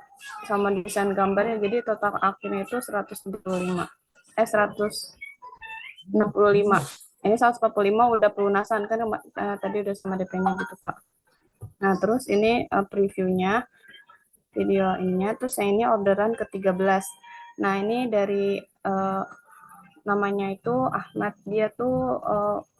sama desain gambarnya. Jadi total akhirnya itu 175. 165. Ini 145 udah pelunasan kan tadi udah sama DP-nya gitu, Pak. Nah, terus ini previewnya video ininya, terus yang ini orderan ke-13. Nah, ini dari namanya itu Ahmad, dia tuh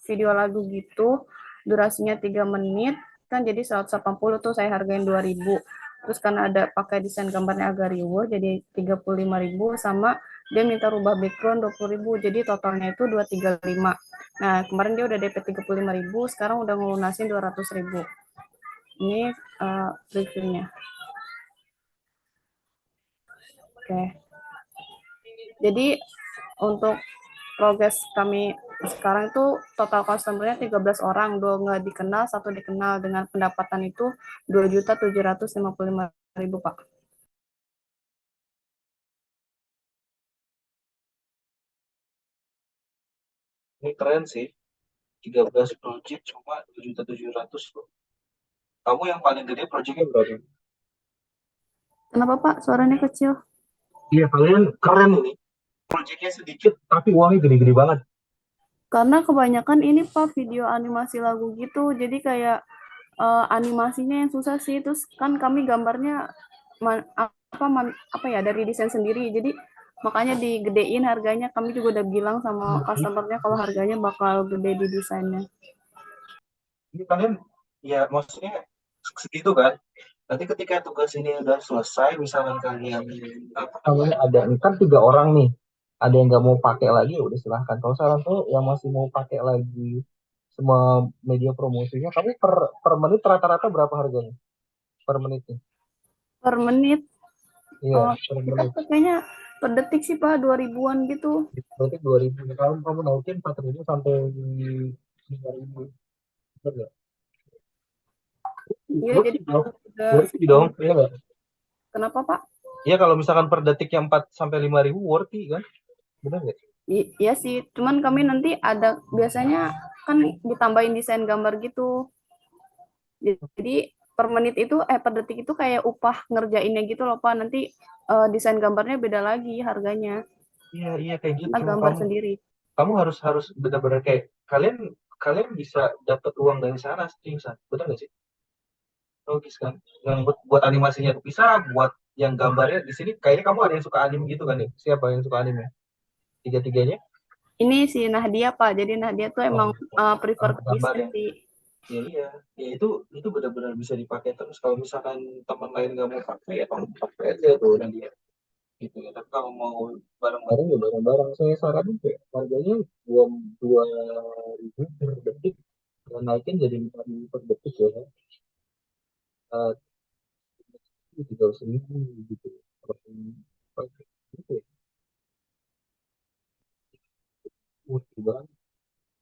video lagu gitu, durasinya 3 menit, kan jadi 180 tuh saya hargain 2.000. Terus karena ada pakai desain gambarnya agak riuh, jadi 35.000 sama dia minta rubah background 20.000, jadi totalnya itu 235. Nah, kemarin dia udah DP 35.000, sekarang udah ngelunasin 200.000. Ini reviewnya. Oke. Jadi untuk progres kami sekarang itu total customer-nya 13 orang, 2 nggak dikenal, 1 dikenal, dengan pendapatan itu 2.755.000 Pak. Ini keren sih. 13 project cuma 2.700.000 loh. Kamu yang paling gede projectnya berapa? Kenapa Pak? Suaranya kecil. Iya, kalian keren ini. Projectnya sedikit tapi uangnya gede-gede banget. Karena kebanyakan ini Pak video animasi lagu gitu, jadi kayak animasinya yang susah sih. Terus kan kami gambarnya apa ya, dari desain sendiri, jadi makanya digedein harganya. Kami juga udah bilang sama customernya kalau harganya bakal gede di desainnya. Ini kalian ya maksudnya segitu kan. Nanti ketika tugas ini udah selesai, misalkan kalian apa namanya ada ini kan 3 orang nih, ada yang nggak mau pakai lagi, ya udah silahkan. Kalau saran tuh yang masih mau pakai lagi semua media promosinya, kamu per menit rata-rata berapa harganya per menitnya? Per menit Iya, per kita menit. tuh kayaknya per detik sih Pak 2.000-an gitu. Berarti 2.000. Kalau kamu naikin 4.000 sampai 5.000. Bener nggak? Iya, Worth jadi it dong. udah Worth it dong, iya nggak? Kenapa Pak? Iya, kalau misalkan per detiknya 4 sampai 5.000 worth it kan? Benar nggak? Iya sih, cuman kami nanti ada biasanya kan ditambahin desain gambar gitu. Jadi per menit itu per detik itu kayak upah ngerjainnya gitu loh Pak. Nanti desain gambarnya beda lagi harganya. Iya, iya kayak gitu. Kita gambar sendiri. Kamu harus benar-benar kayak kalian kalian bisa dapat uang dari sana, seriusan. Benar nggak sih? Logis kan? Yang buat animasinya bisa, buat yang gambarnya di sini kayaknya kamu ada yang suka anime gitu kan ya? Siapa yang suka anime? Tiga-tiganya? Ini si Nahdia Pak. Jadi Nahdia tuh emang prefer ke gambar desain ya? sih. Ya iya, ya itu benar-benar bisa dipakai terus. Kalau misalkan teman lain nggak mau pakai, ya kamu pakai aja tuh nanti ya. Gitu ya. Tapi kalau mau bareng-bareng ya bareng-bareng. Saya saranin kayak harganya dua ribu per detik, dan naikin jadi 4.000 per detik ya. Uh, 300.000 gitu. Gitu ya. Banget.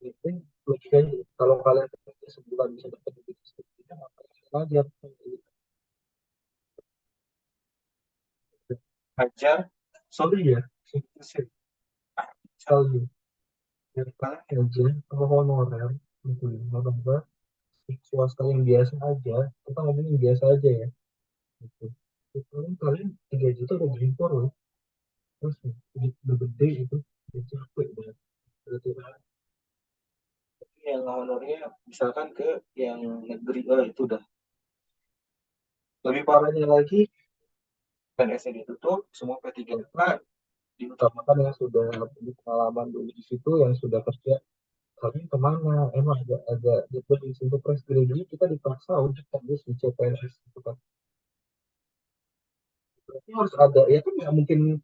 Itu logikanya kalau kalian kerja sebulan bisa dapat duit seperti itu, ngapain aja ajar, sorry ya, sekali dari kalian aja kalau honorer gitu ya, honorer swasta yang biasa aja, kita ngomongin biasa aja ya, gitu. Itu kalian 3 juta udah berimpor loh, terus udah gede itu, udah capek banget. Berarti yang honornya misalkan ke yang negeri, itu udah lebih parahnya lagi. PNS ditutup, semua P3K diutamakan yang sudah punya pengalaman dulu di situ, yang sudah kerja. Tapi kemana? Emang agak di situ press graduate kita dipaksa untuk tembus di CPNS gitu kan. Berarti harus ada, ya kan nggak mungkin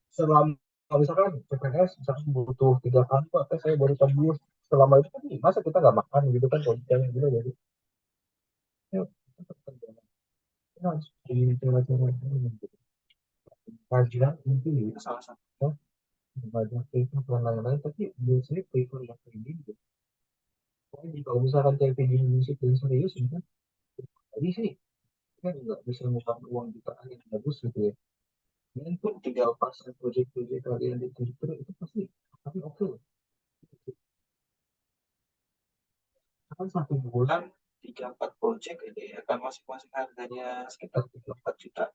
selama kalau misalkan CPNS misalkan butuh 3 kali Pak, saya baru tembus selama itu kan masa kita nggak makan gitu kan kalau gitu jadi ya, tetap kerja. Kita harus di cara-cara gitu. Kajian mungkin itu salah satunya banyak itu dan lain-lain tapi biasanya prefer yang kayak gitu. Pokoknya kalau misalkan kayak video musik yang serius gitu kan tadi sih kan nggak bisa ngutang uang jutaan yang bagus gitu ya. Dan pun tinggal pasang proyek-proyek kalian di Twitter itu pasti tapi oke loh. Kan 1 bulan 3-4 proyek ini akan masing-masing harganya sekitar 3-4 juta.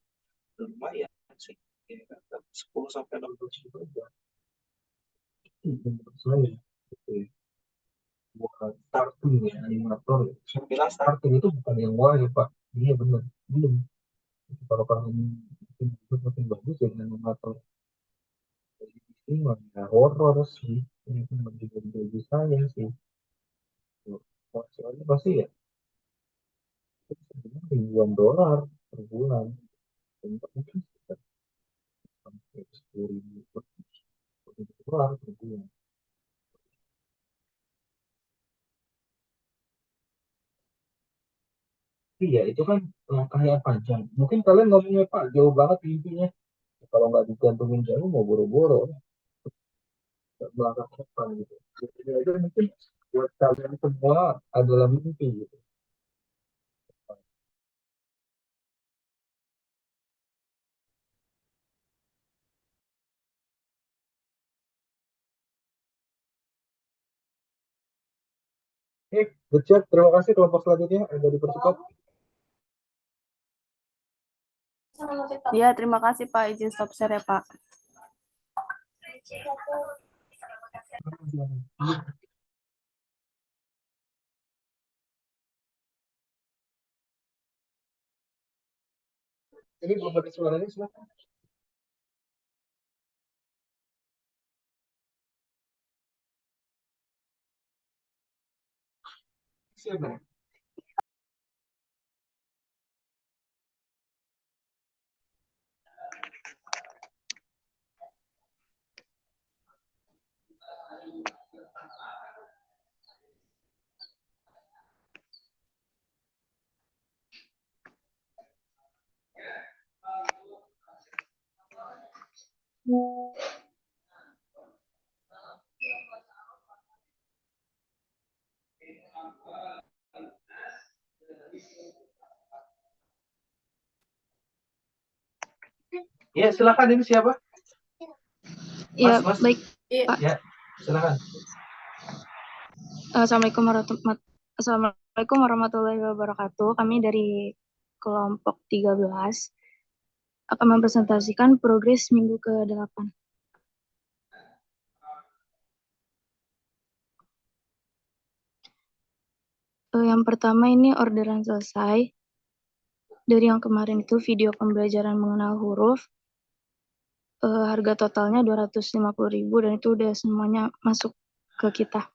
Lumayan sih. Ya, kan? 10 sampai 16 juta aja. Menurut saya gitu ya. Bukan starting ya animator. Saya bilang starting itu bukan yang wah ya Pak. Iya benar. Belum. Kalau kalian makin bagus ya dengan animator. Jadi ini ya horor sih. Ini pun bagi saya sih. Soalnya pasti ya sebenarnya ribuan dolar per bulan. Untuk mungkin sekitar sampai 10.000 dolar per bulan. Iya, itu kan langkah yang panjang. Mungkin kalian ngomongnya Pak jauh banget mimpinya. Kalau nggak digantungin jauh mau boro-boro, nggak melangkah ke depan gitu. Jadi aja mungkin buat kalian semua adalah mimpi gitu. Good chat. Terima kasih kelompok selanjutnya ada dipercepat. Ya, terima kasih Pak. Izin stop share ya Pak. Ini belum ada suaranya, silakan. Siapa? Ya, silakan ini siapa? Ya, Mas. baik, Pak. Ya, silakan. Assalamualaikum warahmatullahi wabarakatuh. Kami dari kelompok 13 akan mempresentasikan progres minggu ke-8. Yang pertama ini orderan selesai. Dari yang kemarin itu video pembelajaran mengenal huruf. Harga totalnya 250.000 dan itu udah semuanya masuk ke kita.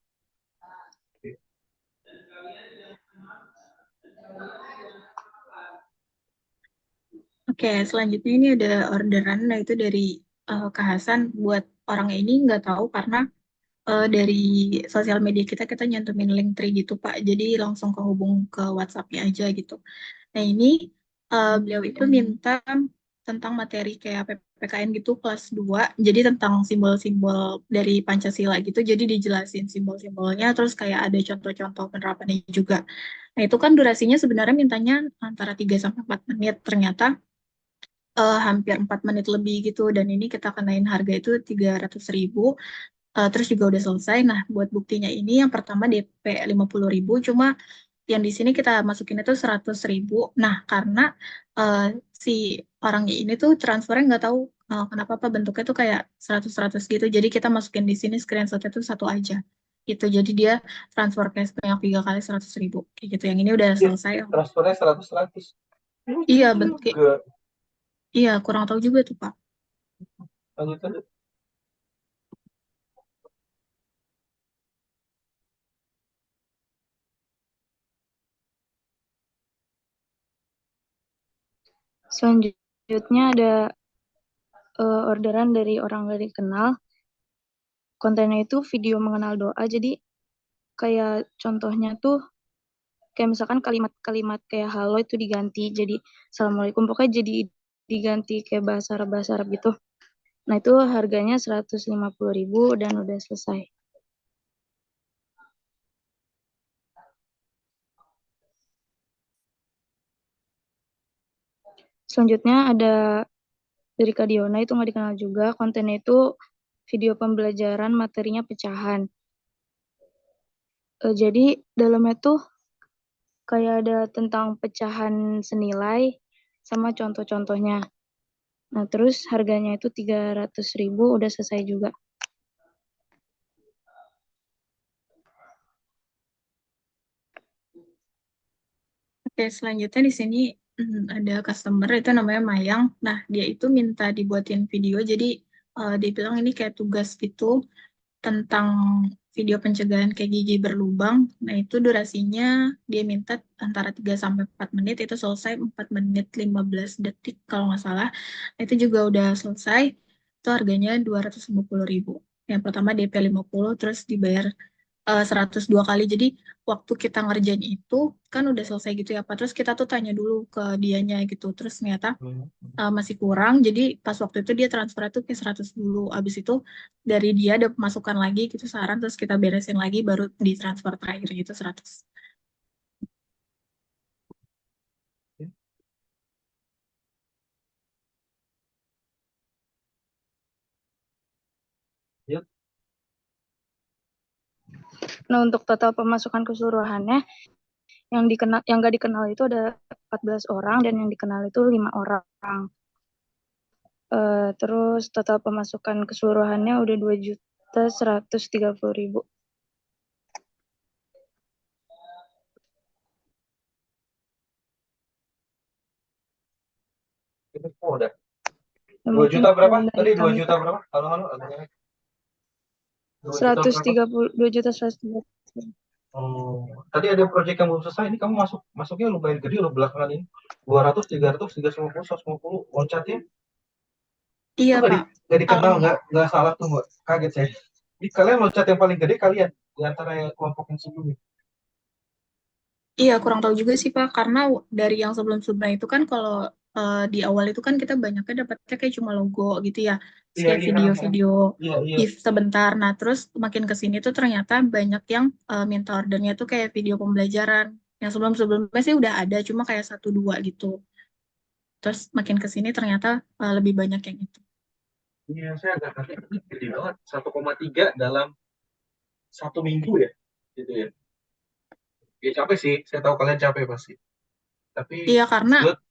Oke, selanjutnya ini ada orderan, nah itu dari Kak Hasan. Buat orang ini nggak tahu karena dari sosial media kita nyantumin link tree gitu Pak, jadi langsung kehubung ke WhatsApp-nya aja gitu. Nah ini beliau itu minta tentang materi kayak PPKN gitu kelas 2, jadi tentang simbol-simbol dari Pancasila gitu, jadi dijelasin simbol-simbolnya, terus kayak ada contoh-contoh penerapannya juga. Nah itu kan durasinya sebenarnya mintanya antara 3 sampai 4 menit, ternyata hampir 4 menit lebih gitu, dan ini kita kenain harga itu 300.000. Terus juga udah selesai. Nah, buat buktinya ini yang pertama DP 50.000, cuma yang di sini kita masukin itu 100.000. Nah, karena uh, si orangnya ini tuh transfernya nggak tahu kenapa apa bentuknya tuh kayak 100-100 gitu. Jadi kita masukin di sini screenshotnya tuh satu aja. Gitu. Jadi dia transfer cash yang 3 kali 100.000. Kayak gitu. Yang ini udah selesai. Transfernya 100-100. Iya, bentuk. Iya, kurang tahu juga tuh, Pak. Lanjut. Selanjutnya ada orderan dari orang gak dikenal. Kontennya itu video mengenal doa, jadi kayak contohnya tuh kayak misalkan kalimat-kalimat kayak halo itu diganti jadi assalamualaikum, pokoknya jadi diganti kayak bahasa Arab gitu. Nah itu harganya 150.000 dan udah selesai. Selanjutnya ada dari Kak Diona, itu nggak dikenal juga. Kontennya itu video pembelajaran, materinya pecahan. Jadi dalamnya tuh kayak ada tentang pecahan senilai sama contoh-contohnya. Nah terus harganya itu 300.000, udah selesai juga. Oke, selanjutnya di sini ada customer itu namanya Mayang. Nah, dia itu minta dibuatin video, jadi dia bilang ini kayak tugas gitu tentang video pencegahan kayak gigi berlubang. Nah, itu durasinya dia minta antara 3 sampai 4 menit, itu selesai 4 menit 15 detik kalau nggak salah. Nah, itu juga udah selesai. Itu harganya 250.000. Yang pertama DP 50, terus dibayar 102 kali. Jadi waktu kita ngerjain itu kan udah selesai gitu ya Pak. Terus kita tuh tanya dulu ke dianya gitu. Terus ternyata masih kurang. Jadi pas waktu itu dia transfer itu ke 100 dulu. Abis itu dari dia ada pemasukan lagi gitu saran. Terus kita beresin lagi baru ditransfer terakhir gitu 100. Yuk. Nah untuk total pemasukan keseluruhannya yang nggak dikenal itu ada 14 orang dan yang dikenal itu 5 orang. Terus total pemasukan keseluruhannya udah 2.130.000. Oh, udah. 2 juta berapa? Tadi 2 juta berapa? Halo, halo. 2.130.000. Oh, tadi ada proyek yang belum selesai. Ini kamu masuknya lumayan gede loh belakangan ini. 200, 300, 350, 150 loncatnya. Iya Itu Pak. nggak dikenal, nggak salah tuh, Mbak. Kaget saya. Ini kalian loncat yang paling gede kalian di antara kelompok yang sebelumnya. Iya, kurang tahu juga sih Pak, karena dari yang sebelum-sebelumnya itu kan kalau di awal itu kan kita banyaknya dapatnya kayak cuma logo gitu ya, terus kayak video-video if sebentar. Nah, terus makin ke sini tuh ternyata banyak yang minta ordernya tuh kayak video pembelajaran. Yang sebelum-sebelumnya sih udah ada, cuma kayak 1-2 gitu. Terus makin ke sini ternyata lebih banyak yang itu. Iya, saya agak kaget. Ini gede banget. 1,3 dalam 1 minggu ya, gitu ya. Ya capek sih. Saya tahu kalian capek pasti. Tapi Iya, karena good.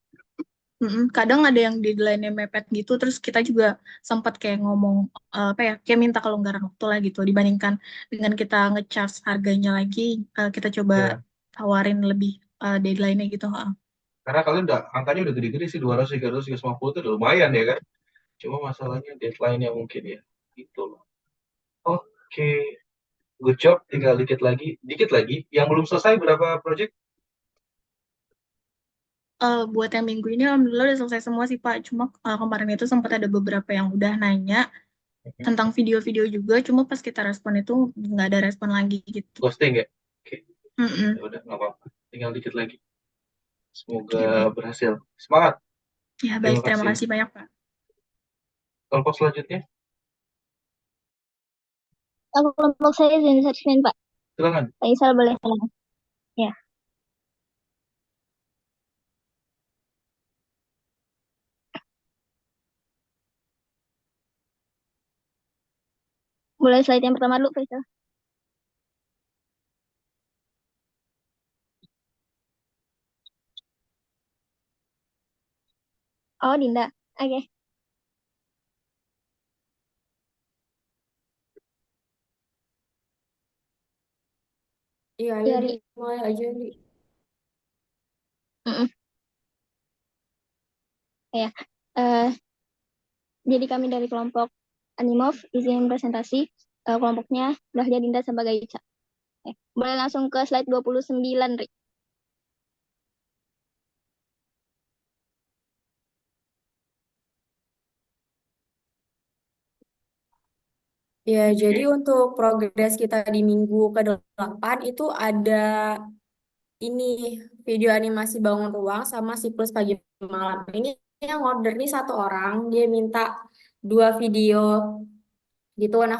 Kadang ada yang deadline-nya mepet gitu, terus kita juga sempat kayak ngomong apa ya, kayak minta kelonggaran waktu lah gitu, dibandingkan dengan kita ngecharge harganya lagi, kita coba tawarin lebih deadline-nya gitu. Karena kalian angkanya udah gede-gede sih, 200, 300, 350 itu udah lumayan ya kan. Cuma masalahnya deadline-nya mungkin ya. Gitu loh. Oke. Good job. Tinggal dikit lagi. Yang belum selesai berapa project? Buat yang minggu ini alhamdulillah udah selesai semua sih Pak. Cuma kemarin itu sempat ada beberapa yang udah nanya tentang video-video juga, cuma pas kita respon itu nggak ada respon lagi gitu. Ghosting ya? Oke. Ya udah, nggak apa-apa. Tinggal dikit lagi. Semoga berhasil. Semangat. Ya baik, terima kasih banyak Pak. Kelompok selanjutnya. Kelompok saya Zain Sarsmin, Pak. Silakan. Pak Isal boleh salam. Ya. Mulai slide yang pertama dulu, Pak Isal. Oh, Dinda. Oke. Iya, Iya, Li, Li. mulai aja, Li. Ya. Jadi kami dari kelompok Animov izin presentasi. Kelompoknya Rahja Dinda sebagai Ica. Boleh langsung ke slide 29, Ri. Ya, jadi untuk progres kita di minggu ke-8 itu ada ini video animasi bangun ruang sama siklus pagi malam. Ini yang order nih satu orang, dia minta 2 video gitu. Nah,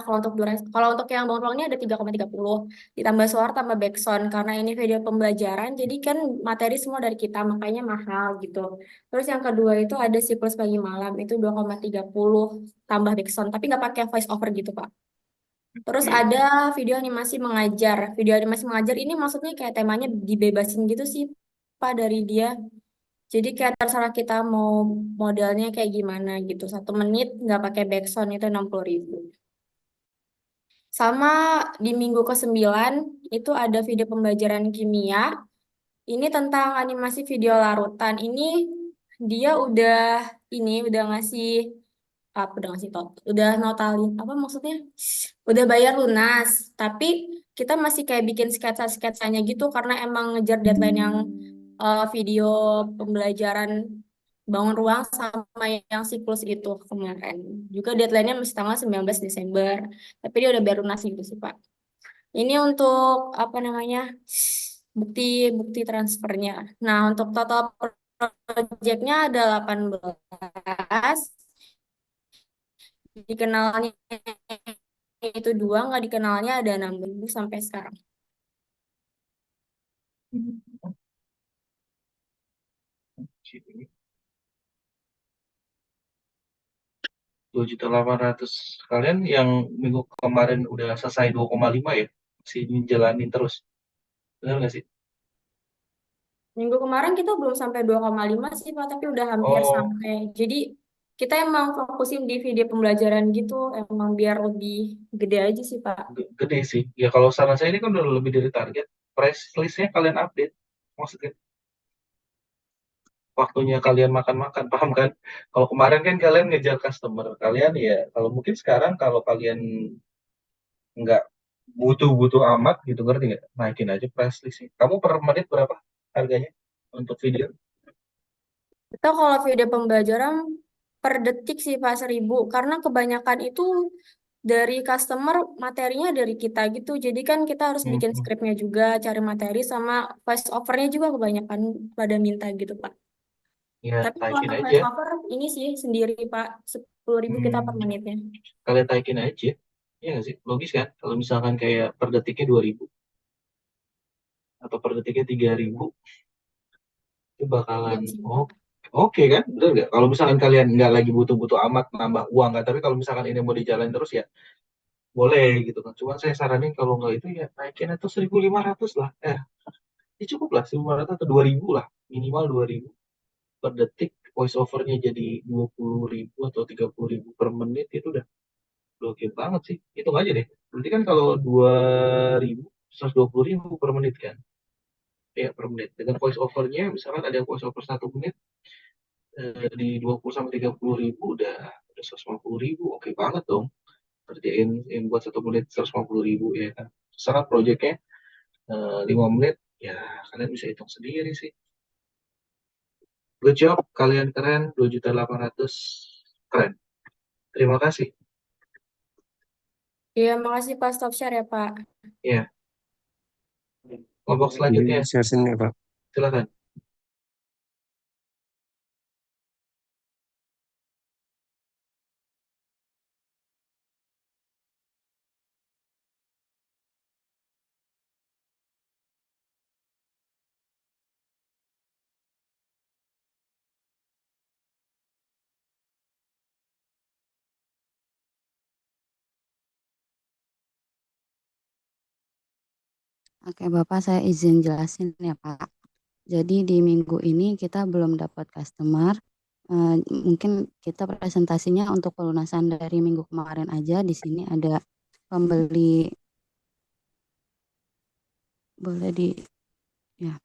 kalau untuk yang bangun ruangnya ada 3,30 ditambah suara tambah backsound karena ini video pembelajaran, jadi kan materi semua dari kita makanya mahal gitu. Terus yang kedua itu ada siklus pagi malam itu 2,30 tambah backsound, tapi nggak pakai voice over gitu, Pak. Terus ada video animasi mengajar. Video animasi mengajar ini maksudnya kayak temanya dibebasin gitu sih, Pak, dari dia. Jadi kayak terserah kita mau modelnya kayak gimana gitu. 1 menit nggak pakai backsound itu 60.000. Sama di minggu ke-9 itu ada video pembelajaran kimia. Ini tentang animasi video larutan. Ini dia udah ngasih apa udah ngasih udah notalin apa maksudnya udah bayar lunas, tapi kita masih kayak bikin sketsa-sketsanya gitu karena emang ngejar deadline yang video pembelajaran bangun ruang sama yang siklus itu kemarin juga deadline-nya masih tanggal 19 Desember, tapi dia udah bayar lunas gitu sih, Pak. Ini untuk apa namanya bukti-bukti transfernya. Nah, untuk total projectnya ada 18, dikenalnya itu 2, nggak dikenalnya ada 6 sampai sekarang. $2.800.000 kalian yang minggu kemarin udah selesai 2,5 ya, masih jalanin terus, benar nggak sih? Minggu kemarin kita belum sampai 2,5 sih, Pak, tapi udah hampir Oh, sampai. Jadi kita emang fokusin di video pembelajaran gitu, emang biar lebih gede aja sih, Pak. gede sih ya. Kalau saran saya ini kan udah lebih dari target, price listnya kalian update, maksudnya waktunya kalian makan-makan, paham kan? Kalau kemarin kan kalian ngejar customer kalian ya, kalau mungkin sekarang kalau kalian nggak butuh-butuh amat gitu, ngerti nggak? Naikin aja price listnya. Kamu per menit berapa harganya untuk video? Kita kalau video pembelajaran per detik sih, Pak, 1.000. Karena kebanyakan itu dari customer materinya dari kita gitu. Jadi kan kita harus bikin Hmm, skripnya juga, cari materi sama voice overnya juga kebanyakan pada minta gitu, Pak. ya Tapi kalau taikin untuk aja. voice over ini sih sendiri, Pak, 10.000 kita per Hmm, menitnya. kalian taikin aja. Iya nggak sih? Logis kan? Kalau misalkan kayak per detiknya 2.000 atau per detiknya 3.000, itu Iya bakalan sih. oke kan? Bener nggak? Kalau misalkan kalian nggak lagi butuh-butuh amat nambah uang kan, tapi kalau misalkan ini mau dijalan terus ya boleh gitu kan. Cuman saya saranin kalau nggak itu ya naikin atau 1.500 lah. Ya cukup lah 1.500 atau 2.000 lah. Minimal 2.000 per detik. Voice overnya jadi 20.000 atau 30.000 per menit, itu udah oke banget sih. Hitung aja deh. Berarti kan kalau 2.000, 120.000 per menit kan. Ya per menit. Dengan voice overnya, misalkan ada voice over 1 menit, di 20 sampai 30.000 udah 150.000. Oke banget dong. Kerjain yang buat 1 menit 150.000 ya kan. Sekarang proyeknya 5 menit, ya kalian bisa hitung sendiri sih. Good job, kalian keren, 2.800.000 keren. Terima kasih. Iya, makasih Pak, stop share ya, Pak. Ya, kelompok selanjutnya, Share-nya, Pak. silakan. Oke, Bapak, saya izin jelasin ya, Pak. Jadi di minggu ini kita belum dapat customer. Mungkin kita presentasinya untuk pelunasan dari minggu kemarin aja. Di sini ada pembeli, boleh ya.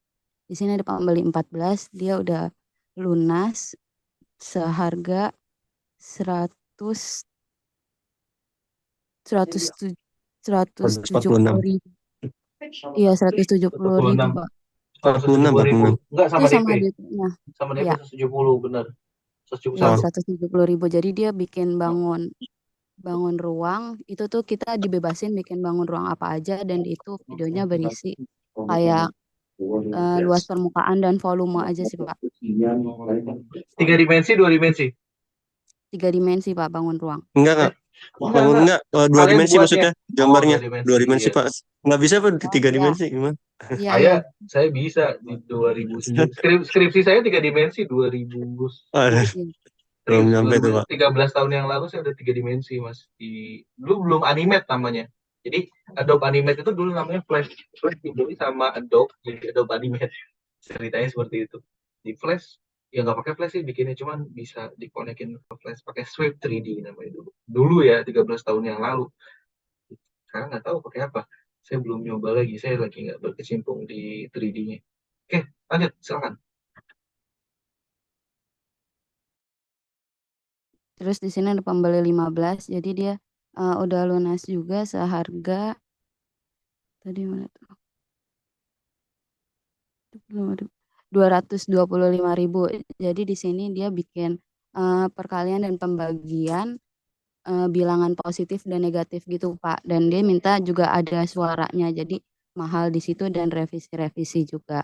Di sini ada pembeli 14, dia udah lunas seharga 100 170.000. Iya, 170.000, 46, Pak. 170.000. Enggak, Itu sama sama DP. DP-nya. Sama DP Iya. 170, benar. Iya, 171. 170.000. Jadi dia bikin bangun bangun ruang itu tuh kita dibebasin bikin bangun ruang apa aja dan itu videonya berisi kayak luas permukaan dan volume aja sih Pak. 3 dimensi, 2 dimensi. 3 dimensi Pak bangun ruang. Enggak. Bangun enggak, 2 Kalian dimensi buatnya. maksudnya Oh, gambarnya. 2 dimensi. 2 dimensi Iya. Pak. Nggak bisa Pak di 3 iya. dimensi gimana? Iya. Saya bisa di 2009. Skripsi saya 3 dimensi 2000. Aduh, belum nyampe tuh Pak. 13 tahun yang lalu saya udah 3 dimensi Mas. Dulu belum Animate namanya. Jadi Adobe Animate itu dulu namanya Flash dibeli sama Adobe, jadi Adobe Animate. Ceritanya seperti itu. Di Flash ya nggak pakai Flash sih bikinnya, cuman bisa dikonekin ke Flash pakai Swift 3D namanya dulu. Dulu ya 13 tahun yang lalu. Sekarang nggak tahu pakai apa. Saya belum nyoba lagi. Saya lagi nggak berkecimpung di 3D-nya. Oke, lanjut silakan. Terus di sini ada pembeli 15 jadi dia udah lunas juga seharga tadi mana tuh? 225.000. Jadi di sini dia bikin perkalian dan pembagian bilangan positif dan negatif gitu Pak. Dan dia minta juga ada suaranya. Jadi mahal di situ dan revisi-revisi juga.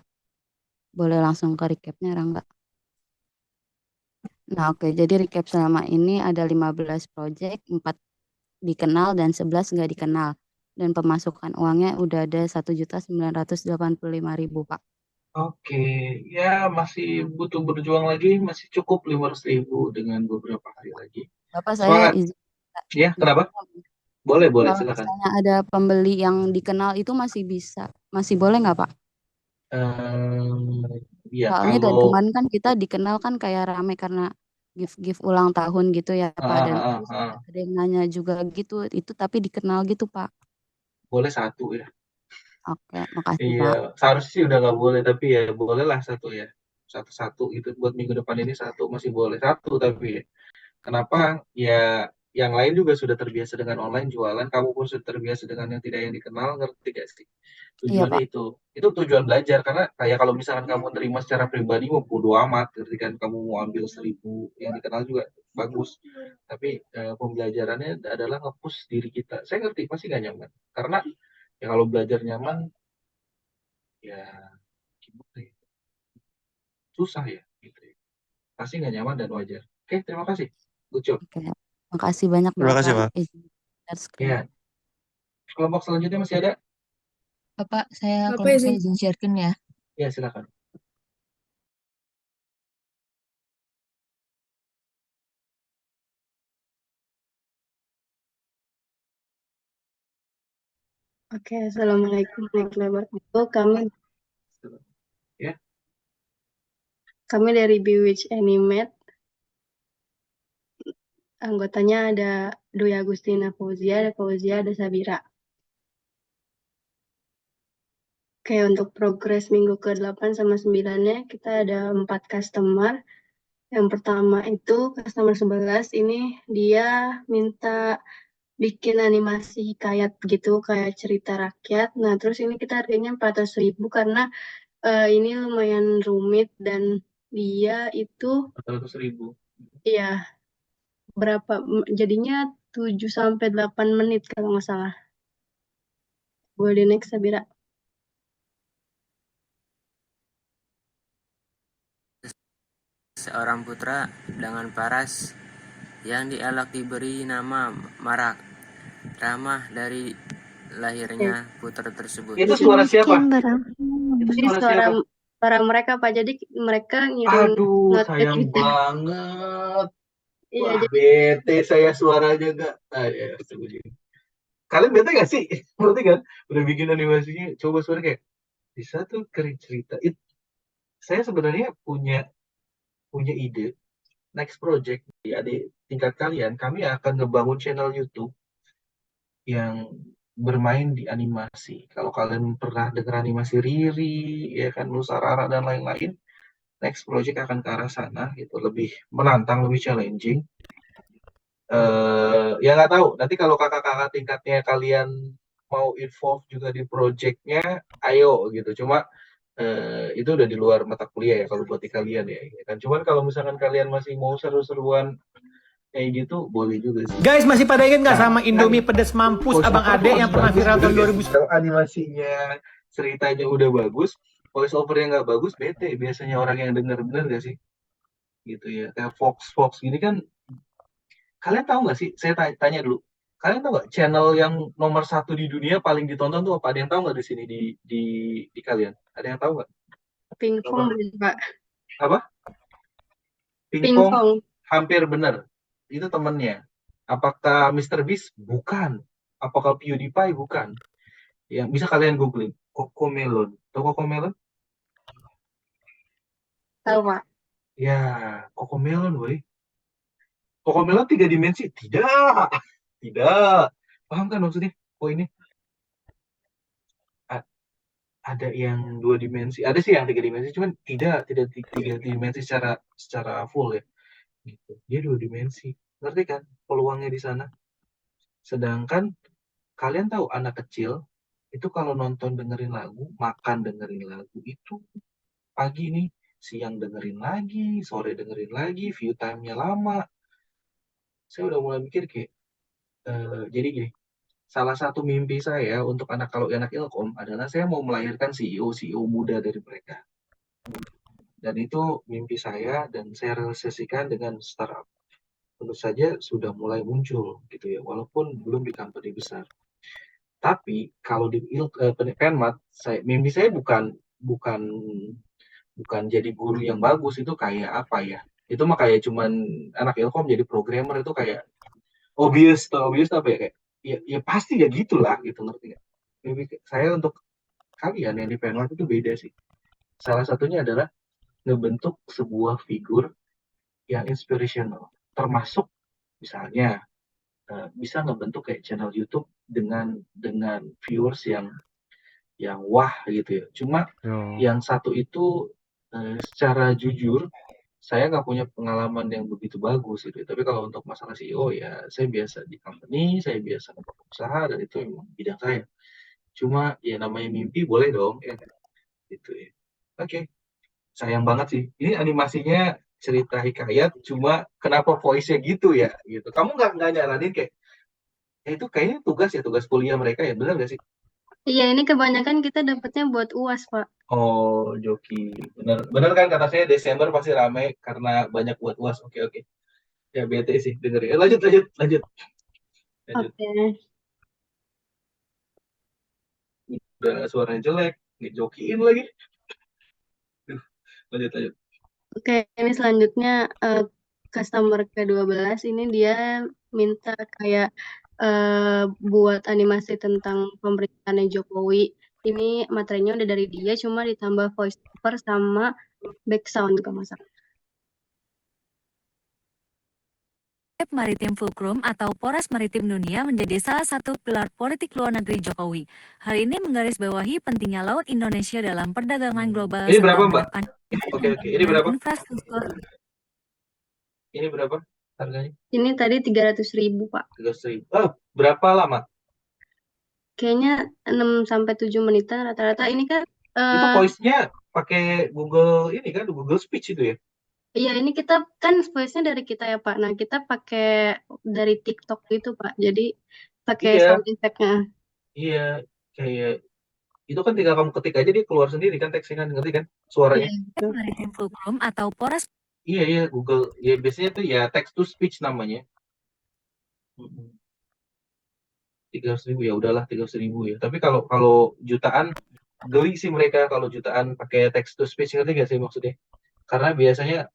Boleh langsung ke recapnya Rangga. Nah oke, jadi recap selama ini ada 15 project, 4 dikenal dan 11 nggak dikenal. Dan pemasukan uangnya udah ada 1.985.000 Pak. Oke, ya masih butuh berjuang lagi, masih cukup 500.000 dengan beberapa hari lagi. Bapak saya Semangat. izin. Ya, kenapa? Boleh, Kalau silakan. misalnya ada pembeli yang dikenal itu masih bisa, masih boleh nggak Pak? Ya Soalnya dari kalau kemarin kan kita dikenal kan kayak rame karena gift ulang tahun gitu ya Pak. Dan terus ada yang nanya juga gitu, itu tapi dikenal gitu Pak. boleh 1 ya. Oke, makasih Iya, Pak. seharusnya sih udah nggak boleh, tapi ya bolehlah 1 ya. Satu itu buat minggu depan ini 1 masih boleh 1 tapi ya. Kenapa? Ya yang lain juga sudah terbiasa dengan online jualan, kamu pun sudah terbiasa dengan yang tidak yang dikenal, ngerti gak sih? Iya Tujuannya Pak. itu tujuan belajar, karena kayak kalau misalkan kamu terima secara pribadi mau bodo amat, ngerti kan, kamu mau ambil 1.000 yang dikenal juga bagus, tapi pembelajarannya adalah nge-push diri kita. Saya ngerti pasti gak nyaman, karena ya kalau belajar nyaman ya gimana ya, susah ya gitu ya. Pasti nggak nyaman dan wajar. Oke, terima kasih. Good job. Oke, makasih banyak Terima kasih Bapak. Pak. Izin share screen. Ya. Kelompok selanjutnya masih ada? Bapak, saya Bapak kelompoknya izin. izin sharekan ya. Ya, silakan. Oke, Assalamualaikum warahmatullahi wabarakatuh. Ya. Kami dari Bewitch Animate. Anggotanya ada Dwi Agustina Fauzia, ada Sabira. Oke, untuk progres minggu ke-8 sama 9-nya, kita ada 4 customer. Yang pertama itu customer 11, ini dia minta bikin animasi hikayat gitu, kayak cerita rakyat. Nah, terus ini kita harganya 400.000 karena ini lumayan rumit dan dia itu 400.000. iya jadinya 7-8 menit kalau nggak salah. Boleh next Sabira. Seorang putra dengan paras yang dialak diberi nama Marak, ramah dari lahirnya putra tersebut. Itu suara siapa? Itu Ini suara siapa? suara mereka Pak. Jadi mereka ngirim Aduh, note ke sayang kita. banget. Iya, Wah, jadi bete saya suaranya nggak. Ya, kalian bete gak sih? Berarti kan udah bikin animasinya, coba suara kayak bisa tuh cerita. Saya sebenarnya punya ide next project di tingkat kalian, kami akan ngebangun channel YouTube yang bermain di animasi. Kalau kalian pernah dengar animasi Riri, ya kan, Nusa Rara dan lain-lain, next project akan ke arah sana, gitu, lebih menantang, lebih challenging. Ya nggak tahu. Nanti kalau kakak-kakak tingkatnya kalian mau involve juga di projectnya, ayo gitu. Cuma itu udah di luar mata kuliah ya kalau buat di kalian ya. Kan cuman kalau misalkan kalian masih mau seru-seruan kayak gitu boleh juga sih. Guys, masih pada inget nggak Nah, sama Indomie pedas mampus voice Abang over Ade tuh yang harus pernah bagus viral juga tahun gak sih? 2000? Kalau animasinya, ceritanya udah bagus, voice overnya nggak bagus, bete biasanya orang yang denger, bener gak sih? Gitu ya. Kayak Fox gini kan, kalian tahu nggak sih? Saya tanya dulu. Kalian tahu nggak channel yang nomor 1 di dunia paling ditonton tuh apa? Ada yang tahu nggak di sini di kalian? Ada yang tahu nggak? Pingpong Nomor Pak. apa? Pingpong Pingpong. hampir benar. Itu temennya. Apakah Mr. Beast? Bukan. Apakah PewDiePie? Bukan. Yang bisa kalian googling. Cocomelon. Tahu Cocomelon? Tahu Pak. Ya, Cocomelon, woi. Cocomelon 3 dimensi? Tidak. Tidak. Paham kan maksudnya? Oh ini ada yang 2 dimensi. Ada sih yang 3 dimensi, cuman tidak 3 dimensi secara full ya. Gitu. Dia 2 dimensi. Ngerti kan peluangnya di sana? Sedangkan kalian tahu anak kecil itu kalau nonton dengerin lagu, makan dengerin lagu itu pagi nih, siang dengerin lagi, sore dengerin lagi, view time-nya lama. Saya udah mulai mikir kayak jadi gini, salah satu mimpi saya untuk kalau anak Ilkom adalah saya mau melahirkan CEO muda dari mereka. Dan itu mimpi saya dan saya realisasikan dengan startup. Tentu saja sudah mulai muncul gitu ya, walaupun belum di company besar. Tapi kalau di Penmat, mimpi saya bukan jadi guru yang bagus. Itu kayak apa ya? Itu mah kayak cuman anak Ilkom jadi programmer itu kayak obvious apa ya, kayak ya pasti ya gitulah gitu, ngerti nggak? Mimpi saya untuk kalian yang di Penmat itu beda sih. Salah satunya adalah ngebentuk sebuah figur yang inspirational, termasuk misalnya bisa ngebentuk kayak channel YouTube dengan viewers yang wah gitu ya. Cuma yang satu itu secara jujur saya nggak punya pengalaman yang begitu bagus gitu. Tapi kalau untuk masalah CEO ya saya biasa di company, saya biasa usaha dan itu memang bidang saya. Cuma ya namanya mimpi boleh dong ya gitu ya. Oke. Sayang banget sih. Ini animasinya cerita hikayat, cuma kenapa voice-nya gitu ya gitu. Kamu nggak nyaranin kayak itu kayaknya tugas kuliah mereka ya, benar nggak sih? Iya, ini kebanyakan kita dapatnya buat UAS, Pak. Oh, joki. Bener kan kata saya Desember pasti ramai karena banyak buat UAS. Oke. Ya bete sih dengerin. Lanjut. Oke. Udah suaranya jelek, ngejokiin lagi. Lanjut. Oke, ini selanjutnya customer ke-12 ini dia minta kayak buat animasi tentang pemerintahan Jokowi. Ini materinya udah dari dia, cuma ditambah voice over sama background juga masak. Maritim Fulcrum atau Poros Maritim Dunia menjadi salah satu pilar politik luar negeri Jokowi. Hal ini menggarisbawahi pentingnya laut Indonesia dalam perdagangan global. Ini berapa, Mbak? Oke. Ini berapa? Infrastruktur. Ini berapa harganya? Ini tadi 300.000, Pak. 300.000. Berapa lama? Kayaknya 6-7 menitan rata-rata. Ini kan itu voice-nya pakai Google ini kan, Google Speech itu ya? Iya, ini kita kan voice-nya dari kita ya, Pak. Nah, kita pakai dari TikTok gitu, Pak. Jadi pakai sound effect-nya. Iya, kayak itu kan tinggal kamu ketik aja dia keluar sendiri kan teksnya kan, ngerti kan suaranya? Maritim Fulcrum atau Poros. Iya, Google. Ya biasanya tuh ya text to speech namanya. 300.000 ya udahlah 300.000 ya. Tapi kalau jutaan geli sih mereka kalau jutaan pakai text to speech, ngerti gak sih maksudnya? Karena biasanya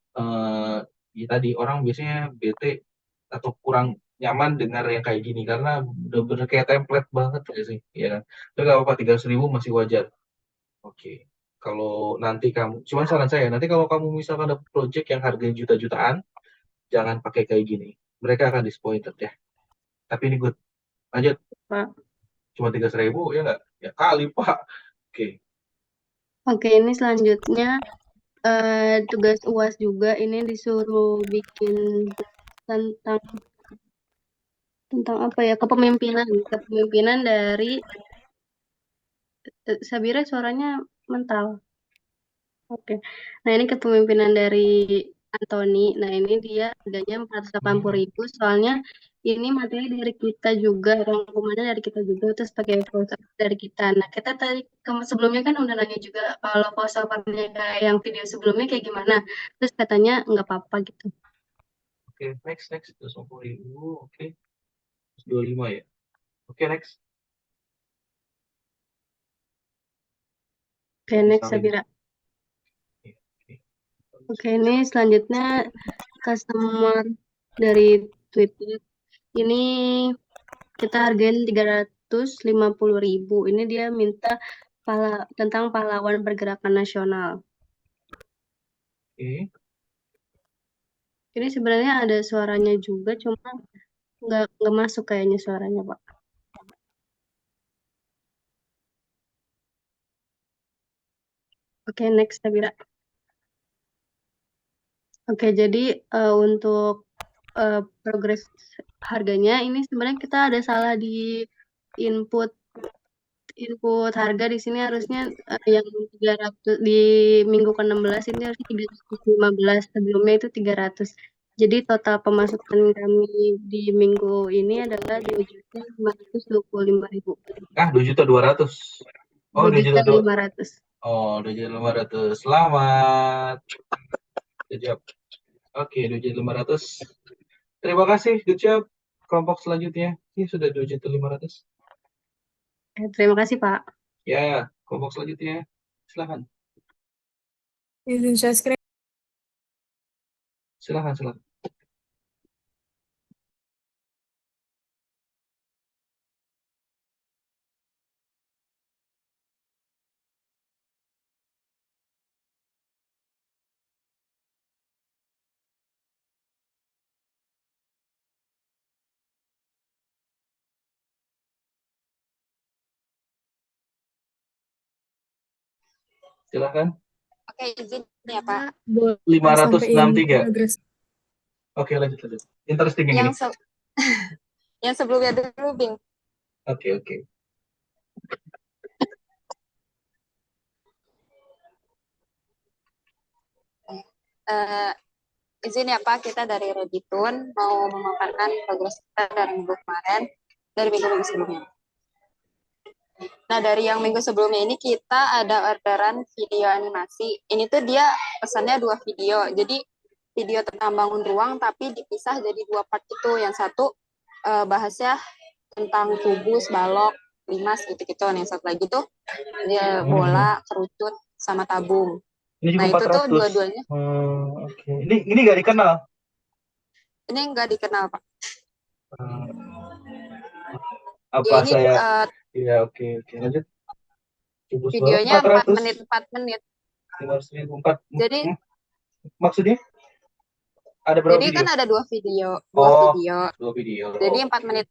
ya tadi orang biasanya bete atau kurang nyaman dengar yang kayak gini karena udah bener kayak template banget ya sih, ya kan? Tapi gak apa-apa 300.000 masih wajar. Oke. Kalau nanti cuman saran saya nanti kalau kamu misalkan ada project yang harganya juta-jutaan, jangan pakai kayak gini. Mereka akan disappointed ya. Tapi ini good. Lanjut. Pak. Cuma 300.000 ya nggak? Ya kali Pak. Oke. Oke, ini selanjutnya tugas UAS juga ini disuruh bikin tentang apa ya, kepemimpinan dari Sabira suaranya mental. Oke. Nah, ini kepemimpinan dari Anthony. Nah, ini dia harganya 480.000. Soalnya ini materi dari kita juga, rangkumannya dari kita juga, terus pakai voiceover dari kita. Nah, kita tadi sebelumnya kan udah nanya juga kalau voiceovernya kayak yang video sebelumnya kayak gimana. Terus katanya nggak apa-apa gitu. Oke, next 250.000. Oke, 25 ya. Oke, next. Oke, next Sabira. Oke, ini selanjutnya customer dari Twitter. Ini kita hargain 350.000. Ini dia minta tentang pahlawan pergerakan nasional. Oke. Ini sebenarnya ada suaranya juga, cuma nggak masuk kayaknya suaranya, Pak. Oke, next Sabira. Oke, jadi untuk progres harganya ini sebenarnya kita ada salah di input harga di sini harusnya yang 300 di minggu ke-16 ini harusnya 315, sebelumnya itu 300. Jadi total pemasukan kami di minggu ini adalah 2.525.000. 2.200.000. Oh, 2.500.000. Oh, 2.500.000. Selamat. Good job. Oke, 2.500.000. Terima kasih, good job. Kelompok selanjutnya. Ini sudah 2.500.000. Terima kasih, Pak. Ya, kelompok selanjutnya. Silakan. Izin share screen. Silakan. Silakan. Oke, izin ya Pak. 563. Oke, lanjut. Interesting yang ini. Yang sebelumnya dulu, Bing. Oke. Izin ya Pak, kita dari Reditun mau memaparkan progres kita dari minggu kemarin, dari minggu sebelumnya. Nah, dari yang minggu sebelumnya ini kita ada orderan video animasi. Ini tuh dia pesannya 2 video. Jadi video tentang bangun ruang tapi dipisah jadi 2 part itu. Yang satu bahasnya tentang kubus, balok, limas gitu-gitu. Yang satu lagi tuh dia bola, kerucut, sama tabung. Ini juga Nah, 400. itu tuh dua-duanya. Oke. Ini nggak dikenal. Ini nggak dikenal, Pak. Apa Ya, ini, saya? Ya, oke. Lanjut. Videonya 4 menit. 500.000 4. Jadi maksudnya? Ada berapa jadi video? kan ada 2 video. 2 video. Jadi 4 menit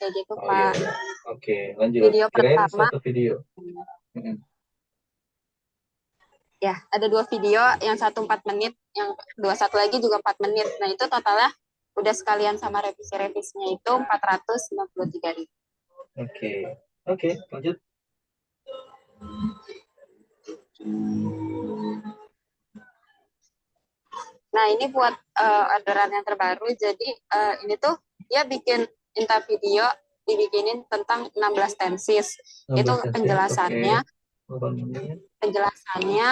kayak gitu, Pak. Iya. Oke, lanjut. Video Kirain pertama. 1 video. Ya, ada 2 video, yang satu 4 menit, yang 21 lagi juga 4 menit. Nah, itu totalnya udah sekalian sama revisi-revisinya itu 493.000. Oke, lanjut. Nah, ini buat orderan yang terbaru. Jadi ini tuh dia minta video dibikinin tentang 16 tensis. Itu penjelasannya. Penjelasannya,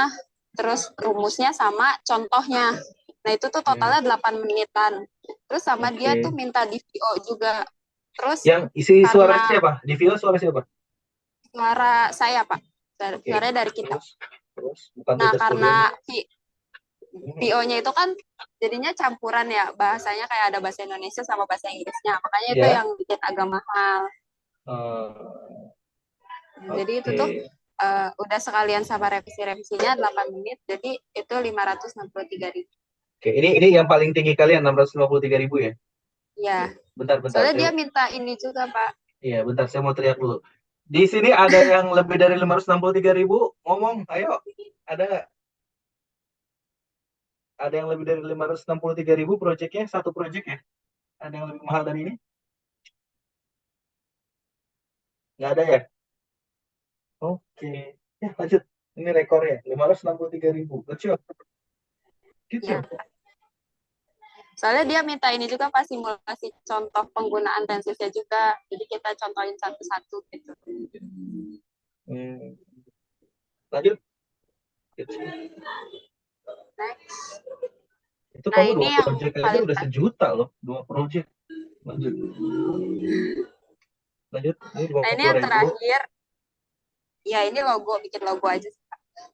terus rumusnya sama contohnya. Nah, itu tuh totalnya 8 menitan. Terus sama dia tuh minta di VO juga. Terus yang isi suara siapa? Di VO suara siapa? Suara saya, Pak. Suaranya dari kita. Terus nah, karena VO-nya itu kan jadinya campuran ya, bahasanya kayak ada bahasa Indonesia sama bahasa Inggrisnya. Makanya itu yang bikin agak mahal. Jadi itu tuh udah sekalian sama revisi-revisinya 8 menit, jadi itu 563.000. Oke, ini yang paling tinggi kalian 653.000 ya? Iya. Bentar. Soalnya dia minta ini juga, Pak. Iya, bentar, saya mau teriak dulu. Di sini ada yang lebih dari 563.000? Ngomong, ayo. Ada nggak? Ada yang lebih dari 563.000 proyeknya? Satu proyek ya? Ada yang lebih mahal dari ini? Nggak ada ya? Oke. Ya, lanjut. Ini rekornya, 563.000. Good job. Soalnya dia minta ini juga pas simulasi contoh penggunaan tensisnya juga. Jadi kita contohin satu-satu gitu. Lanjut. Next. Itu Nah, kamu ini 2 yang project aja paling udah sejuta loh, 2 project. Lanjut. Lanjut. Ini Nah, ini 50.000. yang terakhir. Ya, ini logo, bikin logo aja.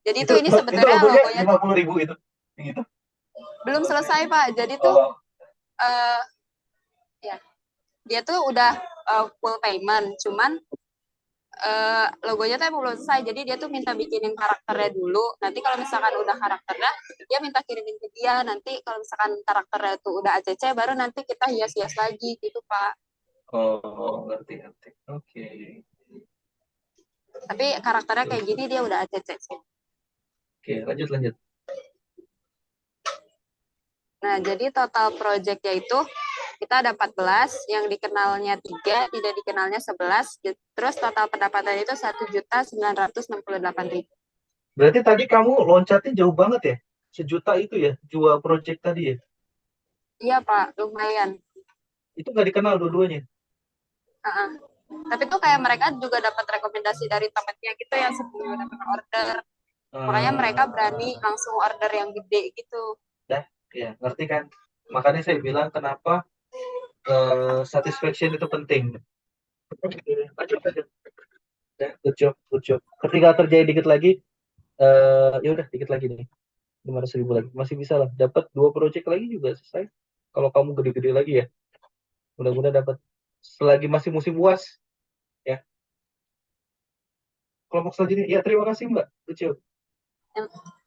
Jadi Itu ini itu sebenarnya logonya logonya 50.000 itu. Gitu. belum selesai, Pak. Jadi tuh Oh, ya, dia tuh udah full payment, cuman logonya tuh emang belum selesai. Jadi dia tuh minta bikinin karakternya dulu. Nanti kalau misalkan udah karakternya, dia minta kirimin ke dia. Nanti kalau misalkan karakternya tuh udah ACC, baru nanti kita hias-hias lagi gitu, Pak. oh, ngerti. Oke. Tapi karakternya kayak gini dia udah ACC sih. Oke, lanjut. Nah, jadi total project-nya itu kita ada 14, yang dikenalnya 3, tidak dikenalnya 11, terus total pendapatan itu 1.968.000. Berarti tadi kamu loncatnya jauh banget ya? 1 juta itu ya, jual project tadi ya? Iya, Pak, lumayan. Itu nggak dikenal dua-duanya? Tapi tuh kayak mereka juga dapat rekomendasi dari temennya gitu yang sebelumnya dapat order. Makanya mereka berani langsung order yang gede gitu. Ya, ngerti kan? Makanya saya bilang kenapa satisfaction itu penting. Lanjut. Ya, good job. Ketika terjadi dikit lagi, ya udah dikit lagi nih, 500.000 lagi, masih bisa lah. Dapat 2 project lagi juga selesai. Kalau kamu gede-gede lagi ya, mudah-mudahan dapat. Selagi masih musim UAS, ya. Kelompok selanjutnya, ya terima kasih Mbak. Good job.